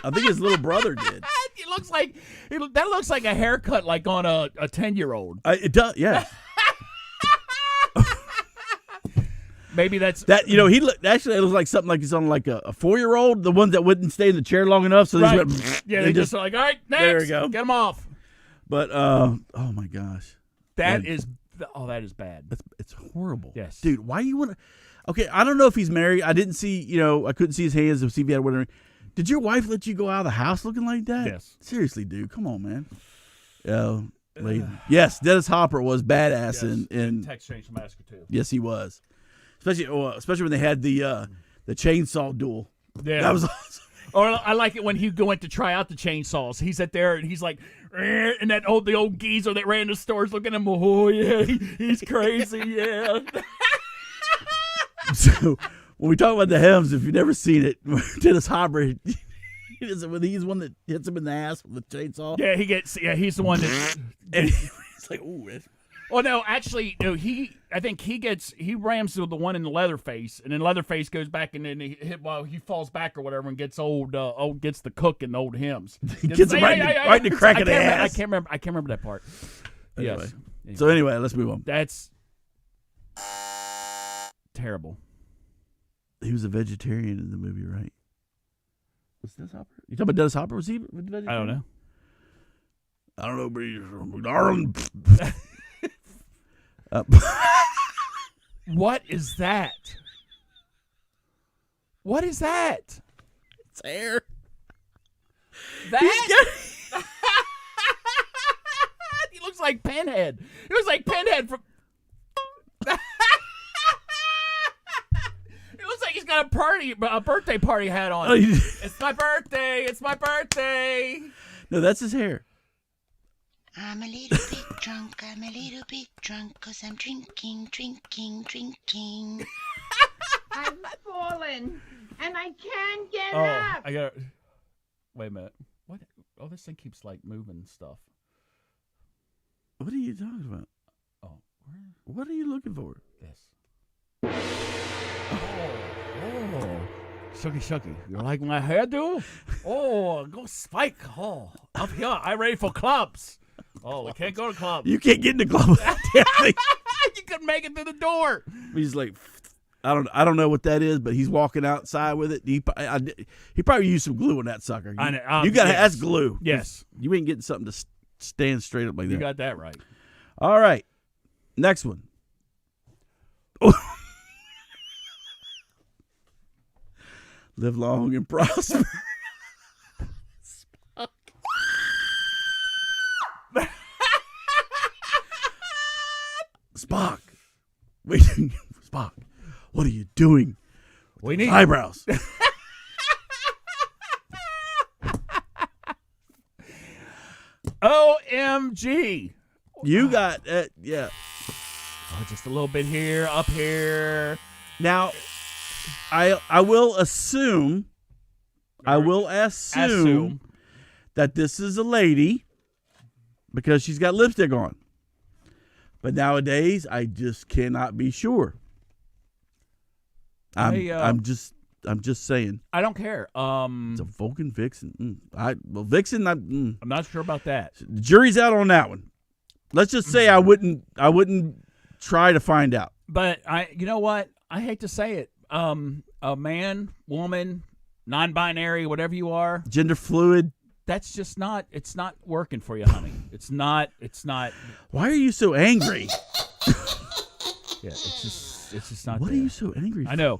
I think his little brother did. It looks like that looks like a haircut like on a 10-year-old. It does, yeah. Maybe that's that. He actually it looks like something like he's on like a 4-year-old, the ones that wouldn't stay in the chair long enough. So right. they just like, all right, next. There we go. Get them off. But oh my gosh, that is bad. It's horrible. Yes, dude. Why you want to? Okay, I don't know if he's married. I didn't see. I couldn't see his hands to see if he had whatever. Did your wife let you go out of the house looking like that? Yes. Seriously, dude. Come on, man. Yes, Dennis Hopper was badass in Texas Chainsaw Massacre 2. Yes, he was. Especially when they had the chainsaw duel. Yeah, that was awesome. Or I like it when he went to try out the chainsaws. He's at there and he's like, and the old geezer that ran the stores looking at him. Oh yeah, he's crazy. Yeah. So when we talk about the Hems, if you've never seen it, Dennis Hopper, he's the one that hits him in the ass with the chainsaw. Yeah, he's the one that, and he's like, ooh. Oh no! Actually, no. I think he rams the one in the Leatherface, and then Leatherface goes back and then he falls back or whatever and gets gets the cook in the old Hems. Gets him right in the crack of the ass. I can't remember that part. Anyway. Yes. So anyway, let's move on. That's terrible. He was a vegetarian in the movie, right? Was Dennis Hopper? You talking about Dennis Hopper? Was he a vegetarian? I don't know. I don't know, but he's from McDonald. What is that? What is that? It's hair. That? He looks like Pinhead. He looks like Pinhead from. He looks like he's got a birthday party hat on. It's my birthday. It's my birthday. No, that's his hair. I'm a little bit drunk, I'm a little bit drunk, 'cause I'm drinking. I've fallen, and I can't get Oh, up. I got. Wait a minute. What? Oh, this thing keeps like moving stuff. What are you talking about? Oh, what are you looking for? This. Oh. Shucky. You like my hairdo? Oh, go Spike. Oh, up here. I'm ready for clubs. Oh, we can't go to clubs. You can't get in the club with that damn thing. You couldn't make it through the door. He's like, I don't know what that is, but he's walking outside with it. He probably used some glue on that sucker. I know. You got yes. that's glue. Yes. You ain't getting something to stand straight up like that. You got that right. All right. Next one. Live long and prosper. Spock. Wait, Spock. What are you doing? We need eyebrows. OMG. You got yeah. Oh, just a little bit here, up here. Now, I will assume that this is a lady because she's got lipstick on. But nowadays, I just cannot be sure. I'm just saying. I don't care. It's a Vulcan Vixen. Vixen. I'm not sure about that. The jury's out on that one. Let's just say I wouldn't try to find out. But you know what? I hate to say it. A man, woman, non-binary, whatever you are, gender fluid. That's just not. It's not working for you, honey. It's not. Why are you so angry? Yeah, it's just not. What there. are you so angry for? I know.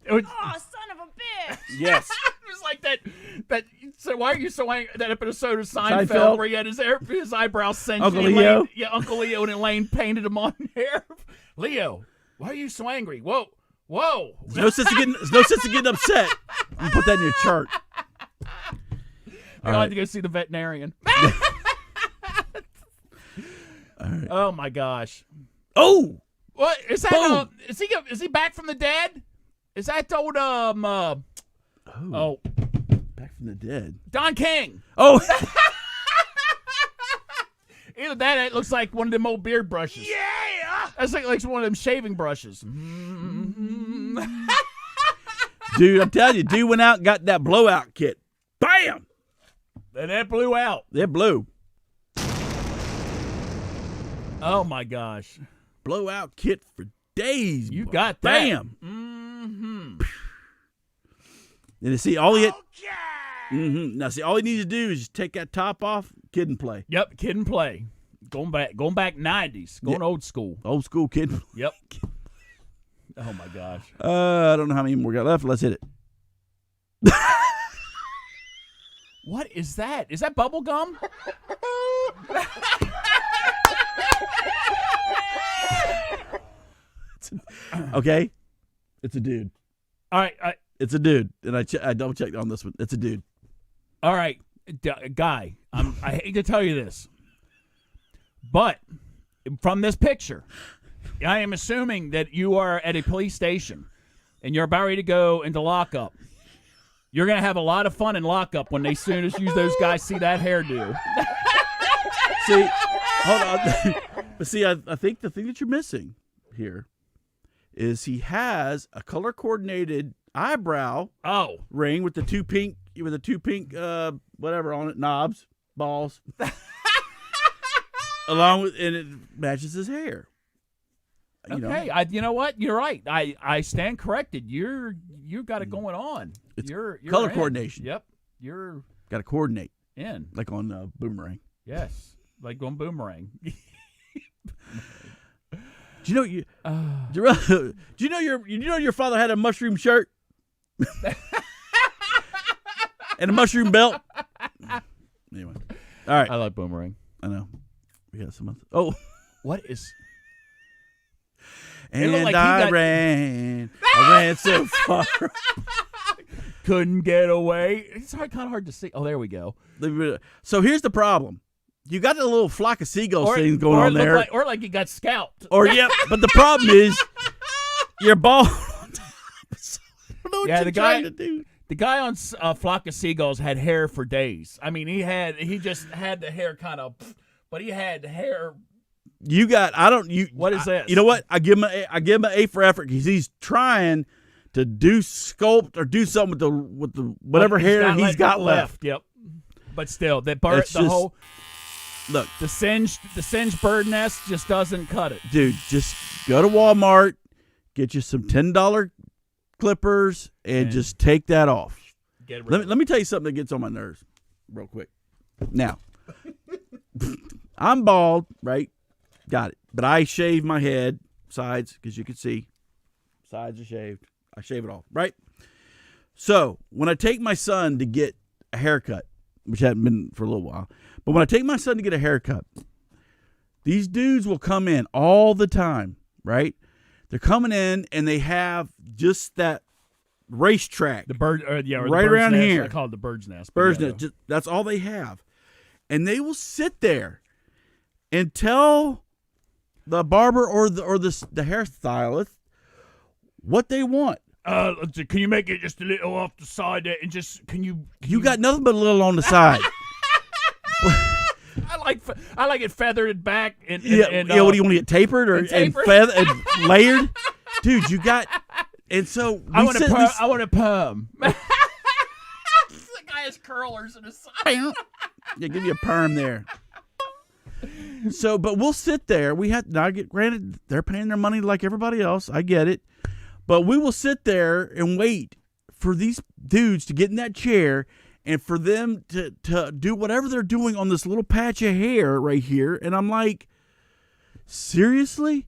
Oh, son of a bitch! Yes. It was like that. So why are you so angry? That episode of Seinfeld where he had his eyebrows singed. Uncle Leo. Uncle Leo and Elaine painted him on hair. Leo, why are you so angry? Whoa. There's no sense of getting upset. I'm gonna put that in your chart. I'll have to go see the veterinarian. right. Oh my gosh. Oh, What is that? Boom. Is he back from the dead? Is that old back from the dead. Don King? Oh, Either that, or it looks like one of them old beard brushes. Yeah! That's like one of them shaving brushes. dude, I'm telling you, dude went out and got that blowout kit. Bam! And that blew out. It blew. Oh my gosh. Blowout kit for days. You boy. got that. Bam! Mm-hmm. And you see, all he had. Okay! Now, see, all he needs to do is just take that top off, kid and play. Yep, kid and play. Going back 90s. Going old school. Old school kid. Yep. Oh my gosh. I don't know how many more got left. Let's hit it. What is that? Is that bubble gum? Okay, it's a dude. All right. It's a dude, and I double checked on this one. It's a dude. All right, guy. I hate to tell you this, but from this picture, I am assuming that you are at a police station and you're about ready to go into lockup. You're gonna have a lot of fun in lockup when they soon as those guys see that hairdo. See, hold on. But see, I think the thing that you're missing here is he has a color coordinated eyebrow ring with the two pink whatever on it, knobs, balls, along with, and it matches his hair. Okay, you know what? You're right. I stand corrected. You've got it going on. It's you're color in. coordination. Yep, you're Got to coordinate, in. like on Boomerang. Yes, like on Boomerang. Do you know your father had a mushroom shirt and a mushroom belt? Anyway, all right. I like Boomerang. I know. We got some. Oh, What is? and looked like I ran so far. Couldn't get away. It's kind of hard to see. Oh, there we go. So here's the problem. You got a little flock of seagulls thing going on there. Or like you got scalped. But the problem is you're bald on top. So I don't know what you're trying to do. The guy on Flock of Seagulls had hair for days. I mean, he just had the hair kind of, but he had hair. What is this? You know what? I give him an A for effort because he's trying to sculpt or do something with the whatever hair he's got left. Yep. But still, the singed bird nest just doesn't cut it. Dude, just go to Walmart, get you some $10 clippers, and just take that off. Let me tell you something that gets on my nerves real quick. Now, I'm bald, right? Got it. But I shave my head, sides, because you can see. Sides are shaved. I shave it all, right? So, when I take my son to get a haircut, which hadn't been for a little while, but when I take my son to get a haircut, these dudes will come in all the time, right? They're coming in and they have just that racetrack. The bird, right the around nest. here. I call it the bird's nest. Bird's nest. That's all they have. And they will sit there and tell the barber or the hairstylist what they want. Can you make it just a little off the side there and just You got nothing but a little on the side. I like it feathered back and What do you want to get tapered or and feathered and layered? Dude, you got and so I want a perm. The guy has curlers in his side. Yeah, give you a perm there. So, but we'll sit there. We have now. Granted, they're paying their money like everybody else. I get it, but we will sit there and wait for these dudes to get in that chair and for them to do whatever they're doing on this little patch of hair right here. And I'm like, seriously,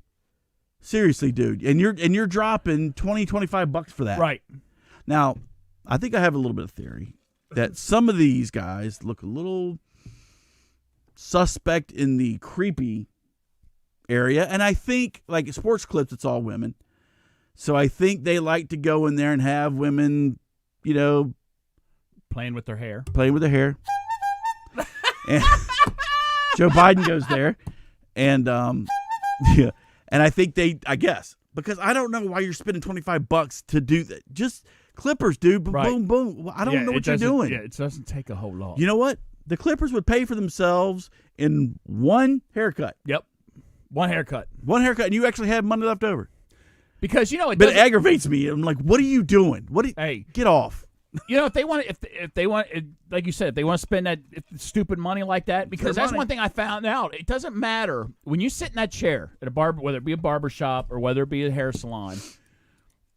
dude, and you're dropping $20-$25 for that, right? Now, I think I have a little bit of theory that some of these guys look a little suspect in the creepy area, and I think like sports clips, it's all women, so I think they like to go in there and have women, playing with their hair. And Joe Biden goes there, And yeah, and I think I guess because I don't know why you're spending $25 to do that. Just clippers, dude. Boom, Right. boom, boom. I don't know what you're doing. Yeah, it doesn't take a whole lot. You know what? The clippers would pay for themselves in one haircut. Yep. One haircut. One haircut, and you actually have money left over. Because it But it aggravates me. I'm like, what are you doing? Hey, get off. If they want, if they want, like you said, if they want to spend that stupid money like that, because that's one thing I found out. It doesn't matter when you sit in that chair at a barber, whether it be a barber shop or whether it be a hair salon.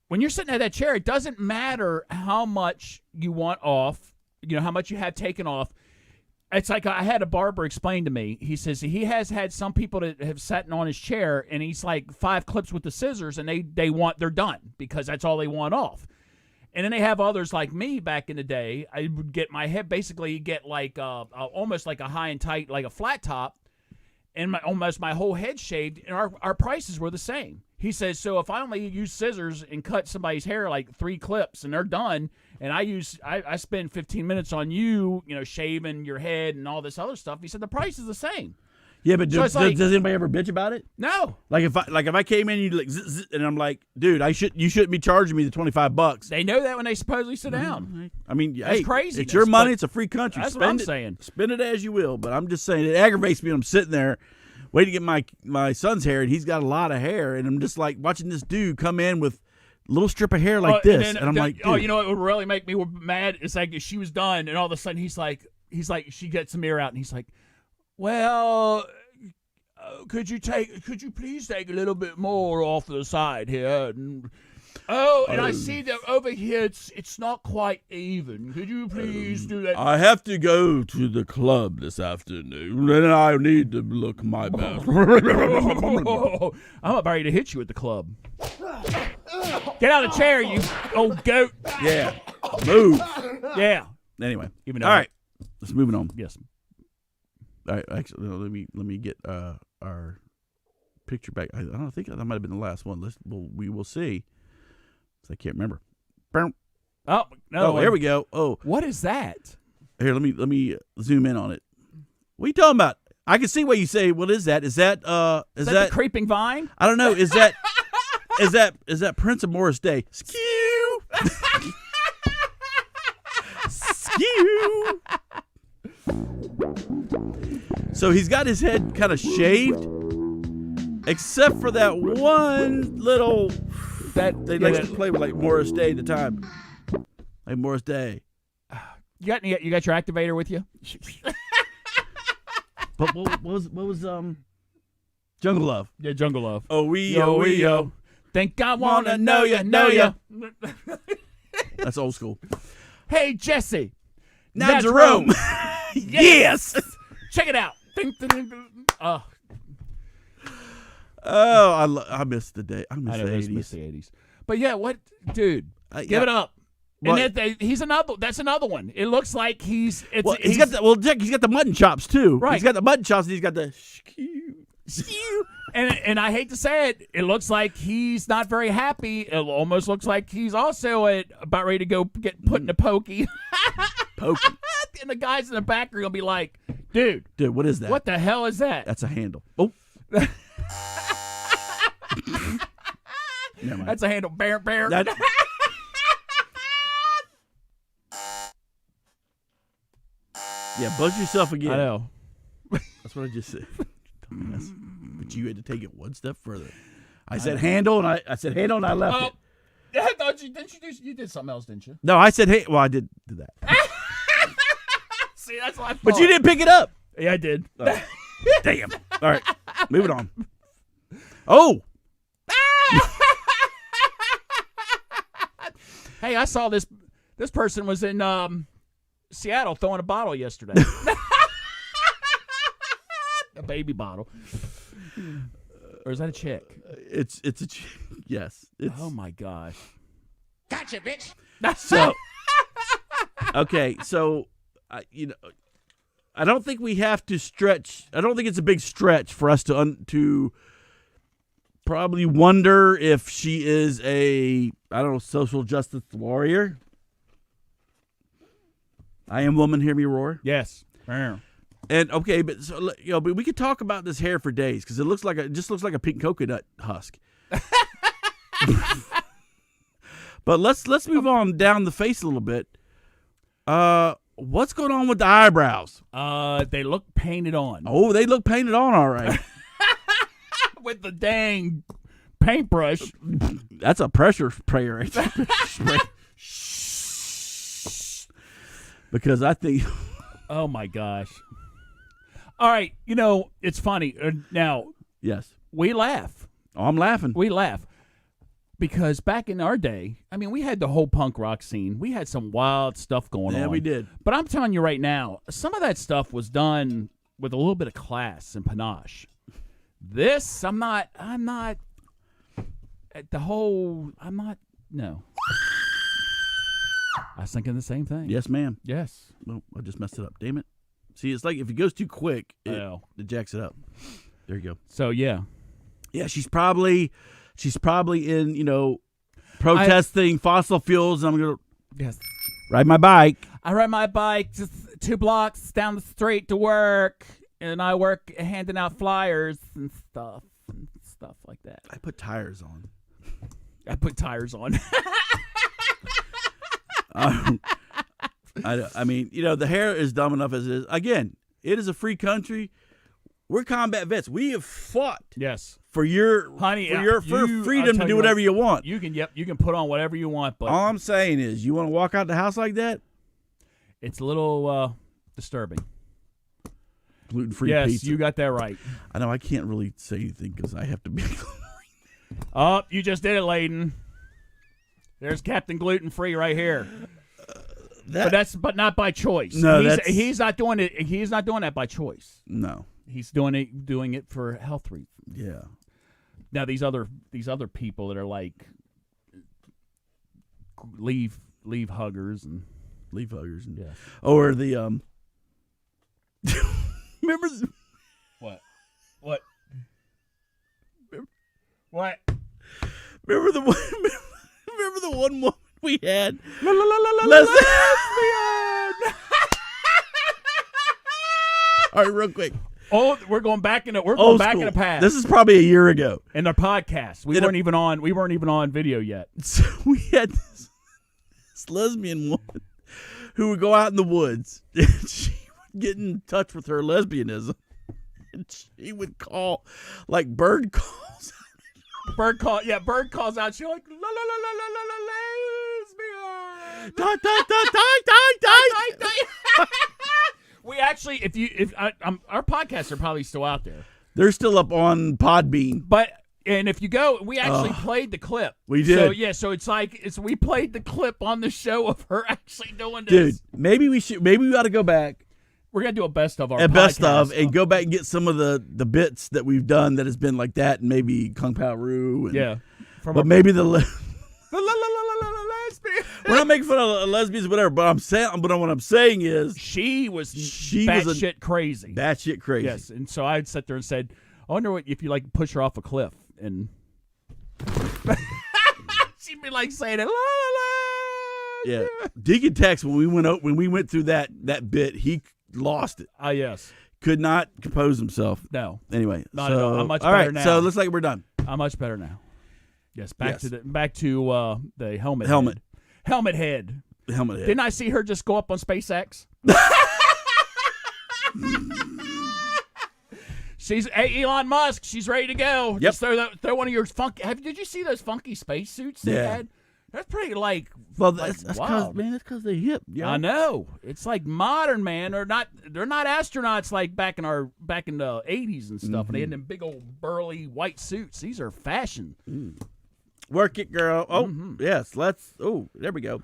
When you're sitting at that chair, it doesn't matter how much you want off. How much you have taken off. It's like I had a barber explain to me. He says he has had some people that have sat on his chair, and he's like 5 clips with the scissors, and they're done because that's all they want off. And then they have others like me back in the day. I would get my head basically get like almost like a high and tight, like a flat top, and almost my whole head shaved, and our prices were the same. He says, so if I only use scissors and cut somebody's hair like 3 clips and they're done, and I spend 15 minutes on you, shaving your head and all this other stuff, he said the price is the same. Yeah, but does anybody ever bitch about it? No. Like if I came in and you like zzz, and I'm like, dude, you shouldn't be charging me the $25. They know that when they supposedly sit down. I mean, that's crazy. It's your money. It's a free country. That's what I'm saying. Spend it as you will. But I'm just saying it aggravates me when I'm sitting there waiting to get my son's hair, and he's got a lot of hair, and I'm just like watching this dude come in with a little strip of hair like this, and I'm like, dude. Oh, you know what would really make me mad? It's like she was done, and all of a sudden he's like, she gets the mirror out, and he's like, well, could you please take a little bit more off the side here? And I see that over here it's not quite even. Could you please do that? I have to go to the club this afternoon, and I need to look my best. I'm about ready to hit you at the club. Get out of the chair, you old goat. Yeah, move. Yeah. Anyway, all right, let's move on. Yes. All right, actually, let me get our picture back. I don't think that might have been the last one. We will see. I can't remember. Oh no! Oh, there we go. Oh, what is that? Here, let me zoom in on it. What are you talking about? I can see why you say, "What is that? Is that the creeping vine?" I don't know. Is that is that Prince of Morris Day? Skew. Skew. So he's got his head kind of shaved, except for that one little. That they like to play with like Morris Day at the time, like Morris Day. You got your activator with you? But what was Jungle Love? Yeah, Jungle Love. Oh we yo. Think I wanna know ya. That's old school. Hey Jesse, now Jerome. Yes. Check it out. Oh, I missed the day. I miss the 80s. Miss the 80s. But yeah, what, dude? Give it up. What? And he's another. That's another one. It looks like he's got the mutton chops too. Right. He's got the mutton chops. And he's got the and I hate to say it, it looks like he's not very happy. It almost looks like he's also about ready to go get put in a pokey. Pokey. And the guys in the back are gonna be like, dude, what is that? What the hell is that? That's a handle. Oh. That's a handle. Bear. Yeah, buzz yourself again. I know. That's what I just said. But you had to take it one step further. I said handle, and I said handle, and I left it. I thought you did something else, didn't you? No, I said hey. Well, I did do that. See, that's what I thought. But you didn't pick it up. Yeah, I did. Oh. Damn. All right, moving on. Oh. Hey, I saw this person was in Seattle throwing a bottle yesterday. A baby bottle. Or is that a chick? It's a chick. Yes. Oh my gosh. Gotcha, bitch. So okay, so I don't think we have to stretch. I don't think it's a big stretch for us to probably wonder if she is a social justice warrior. I am woman, hear me roar. Yes. And okay, but so, but we could talk about this hair for days because it just looks like a pink coconut husk. But let's move on down the face a little bit. What's going on with the eyebrows? They look painted on. Oh, they look painted on, all right. With the dang paintbrush. That's a pressure sprayer right there. Because I think... Oh, my gosh. All right, it's funny. Now, yes, we laugh. Oh, I'm laughing. We laugh. Because back in our day, I mean, we had the whole punk rock scene. We had some wild stuff going on. Yeah, we did. But I'm telling you right now, some of that stuff was done with a little bit of class and panache. This, I'm not, no. I was thinking the same thing. Yes, ma'am. Yes. Well, I just messed it up. Damn it. See, it's like if it goes too quick, it jacks it up. There you go. So, yeah. Yeah, she's probably in, protesting fossil fuels. And I'm going to ride my bike. I ride my bike just 2 blocks down the street to work, and I work handing out flyers and stuff like that. I put tires on. I mean, the hair is dumb enough as it is. Again, it is a free country. We're combat vets. We have fought. Yes. For your freedom to do whatever you want. You can put on whatever you want, but all I'm saying is, you want to walk out the house like that? It's a little disturbing. Gluten-free pizza. Yes, you got that right. I know I can't really say anything because I have to be. Oh, you just did it, Layden. There's Captain Gluten-Free right here. But not by choice. No, he's not doing it. He's not doing that by choice. No, he's doing it for health reasons. Yeah. Now these other people that are like leave huggers and yes. Or the remember what remember the one woman we had lesbian. All right, real quick. Oh, we're going back in the past. This is probably a year ago. In our podcast, we weren't even on video yet. So we had this lesbian woman who would go out in the woods and she would get in touch with her lesbianism. And she would call like bird calls. Bird calls out. She's like, la la la la la la la lesbian. Die, die, die, die, die, die. We actually, our podcasts are probably still out there. They're still up on Podbean. And if you go, we actually played the clip. We did. So we played the clip on the show of her actually doing this. Dude, maybe we ought to go back. We're gonna do a best of our podcast. And go back and get some of the bits that we've done that has been like that, and maybe Kung Pao Roo. But maybe the lesbian. We're not making fun of lesbians, whatever. But what I'm saying is she was batshit crazy. Batshit crazy. Yes, and so I'd sit there and said, I wonder if you like push her off a cliff, and she'd be like saying it. La, la, la. Yeah, Deacon Tex when we went through that bit, he lost it. Yes. Could not compose himself. No. Anyway, not at all. I'm much better all right, now. so it looks like we're done. I'm much better now. Yes, back to the helmet. Helmet head. Didn't I see her just go up on SpaceX? She's Elon Musk. She's ready to go. Yep. Just throw one of your funky. Did you see those funky spacesuits they had? That's pretty that's because they're hip. Yeah, I know. It's like modern, man. They're not astronauts like back in the 80s and stuff. And they had them big old burly white suits. These are fashion. Work it, girl. Oh, yes. Let's. Oh, there we go.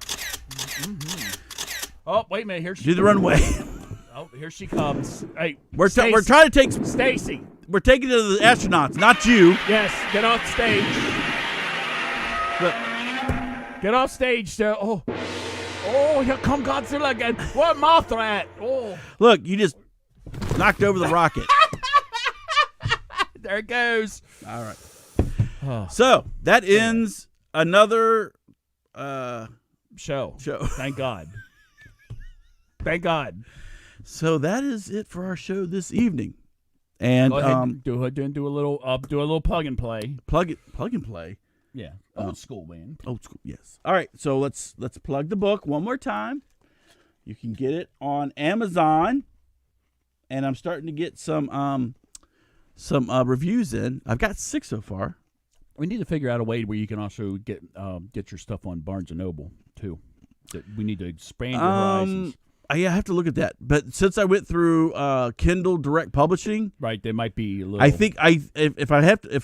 Oh, wait a minute. Here she do the runway. Oh, here she comes. Hey, we're trying to take Stacy. We're taking it to the astronauts, not you. Yes, get off stage. Look, get off stage. Oh, here come Godzilla again. What Mothra at? Oh, look, you just knocked over the rocket. There it goes. All right. So that ends another show. Show. Thank God. Thank God. So that is it for our show this evening. And Go ahead and do a little plug and play. Plug and play. Yeah, old school, man. Old school, yes. All right, so let's plug the book one more time. You can get it on Amazon, and I'm starting to get some reviews in. I've got 6 so far. We need to figure out a way where you can also get your stuff on Barnes & Noble, too. We need to expand your horizons. I have to look at that. But since I went through Kindle Direct Publishing, right, they might be a little. I think if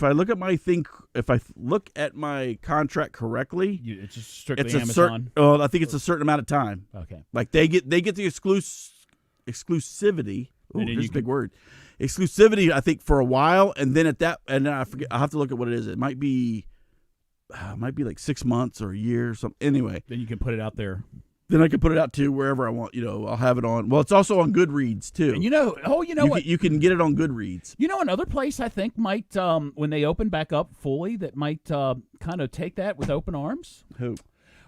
I look at my thing, if I look at my contract correctly, it's just strictly Amazon. I think it's a certain amount of time. Okay, like they get the exclusivity. Oh, here's a big word. Exclusivity, I think, for a while, and then and then I forget. I have to look at what it is. It might be like 6 months or a year or something. Anyway, then you can put it out there. Then I can put it out to wherever I want. I'll have it on. Well, it's also on Goodreads too. And what? You can get it on Goodreads. Another place I think might, when they open back up fully, that might kind of take that with open arms. Who?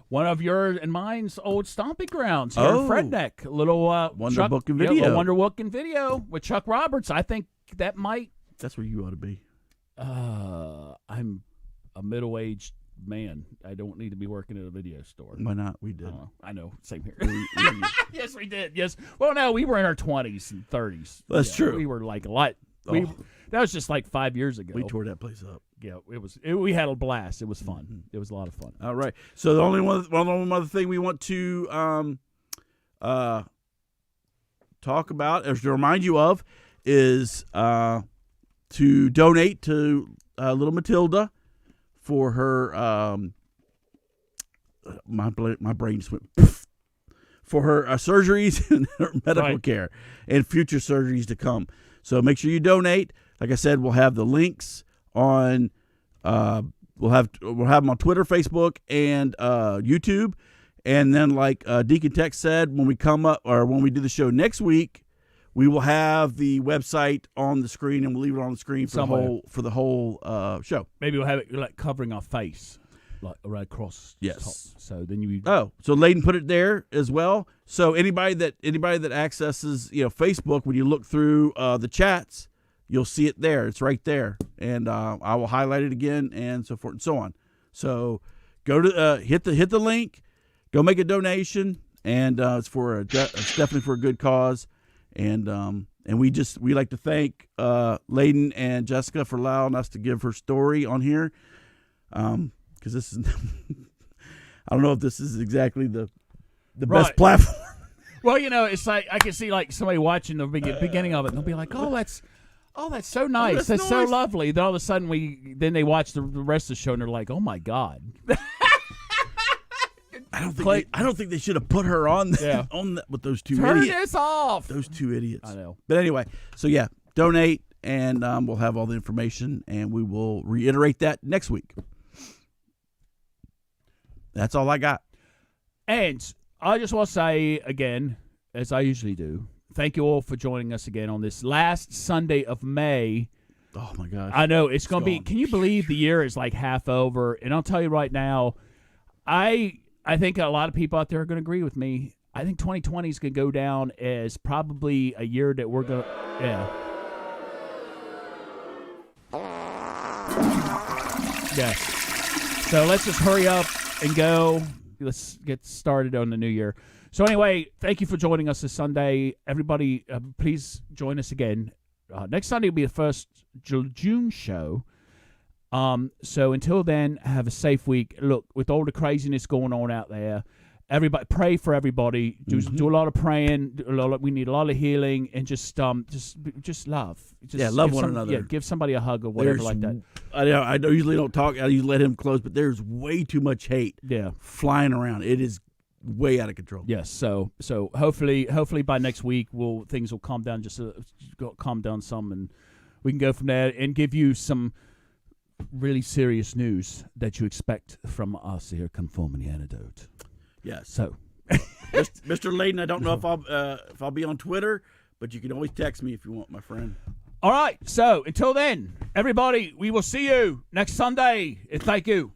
One of your and mine's old stomping grounds here in Fredneck. Little Wonder Book and Video. Wonder Book and Video with Chuck Roberts. I think that might. That's where you ought to be. I'm a middle-aged man. I don't need to be working at a video store. Why not? We did. I know. Same here. Yes, we did. Yes. Well, no, we were in our 20s and 30s. That's true. We were like a lot. That was just like 5 years ago. We tore that place up. Yeah, we had a blast. It was fun. Mm-hmm. It was a lot of fun. All right. So the only one other thing we want to talk about, or to remind you of, is to donate to little Matilda for her my brain just went poof, for her surgeries and her medical care and future surgeries to come. So make sure you donate. Like I said, we'll have the links on we'll have them on Twitter, Facebook, and YouTube. And then, like Deacon Tech said, when we come up or when we do the show next week, we will have the website on the screen, and we'll leave it on the screen for the whole show. Maybe we'll have it like covering our face, like right across. Yes. Top. So then you. So Layden put it there as well. So anybody that accesses Facebook, when you look through the chats, you'll see it there. It's right there, and I will highlight it again, and so forth and so on. So go to hit the link, go make a donation, and it's definitely for a good cause. And we like to thank Layden and Jessica for allowing us to give her story on here, because this is I don't know if this is exactly the best platform. Well, it's like I can see like somebody watching the beginning of it, and they'll be like, "Oh, that's so nice. That's so lovely." Then all of a sudden they watch the rest of the show, and they're like, "Oh my God." I don't think they should have put her on with those two idiots. Turn this off. Those two idiots. I know. But anyway, so yeah, donate, and we'll have all the information, and we will reiterate that next week. That's all I got. And I just want to say again, as I usually do, thank you all for joining us again on this last Sunday of May. Oh my gosh. I know it's going to be. Can you believe the year is like half over? And I'll tell you right now, I think a lot of people out there are going to agree with me. I think 2020 is going to go down as probably a year that we're going to, Yes. So let's just hurry up and go. Let's get started on the new year. So anyway, thank you for joining us this Sunday. Everybody, please join us again. Next Sunday will be the first June show. So until then, have a safe week. Look, with all the craziness going on out there, everybody pray for everybody. Do a lot of praying. We need a lot of healing, and just love. Love one another. Yeah, give somebody a hug or whatever like that. I usually don't talk. I usually let him close, but there's way too much hate. Flying around. It is way out of control. Yes. So hopefully by next week things will calm down. Just calm down some, and we can go from there and give you some really serious news that you expect from us here at Conformity Antidote. Yes. So, Mr. Layden, I don't know if I'll be on Twitter, but you can always text me if you want, my friend. All right. So until then, everybody, we will see you next Sunday. And thank you.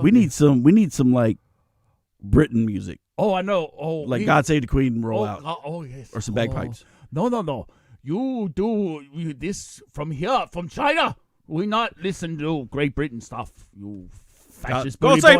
We need some like Britain music, Oh, I know. Oh, like "God Save the Queen" roll out, yes. or some bagpipes. No. You do this from here, from China. We not listen to Great Britain stuff. You fascist God bully save boy.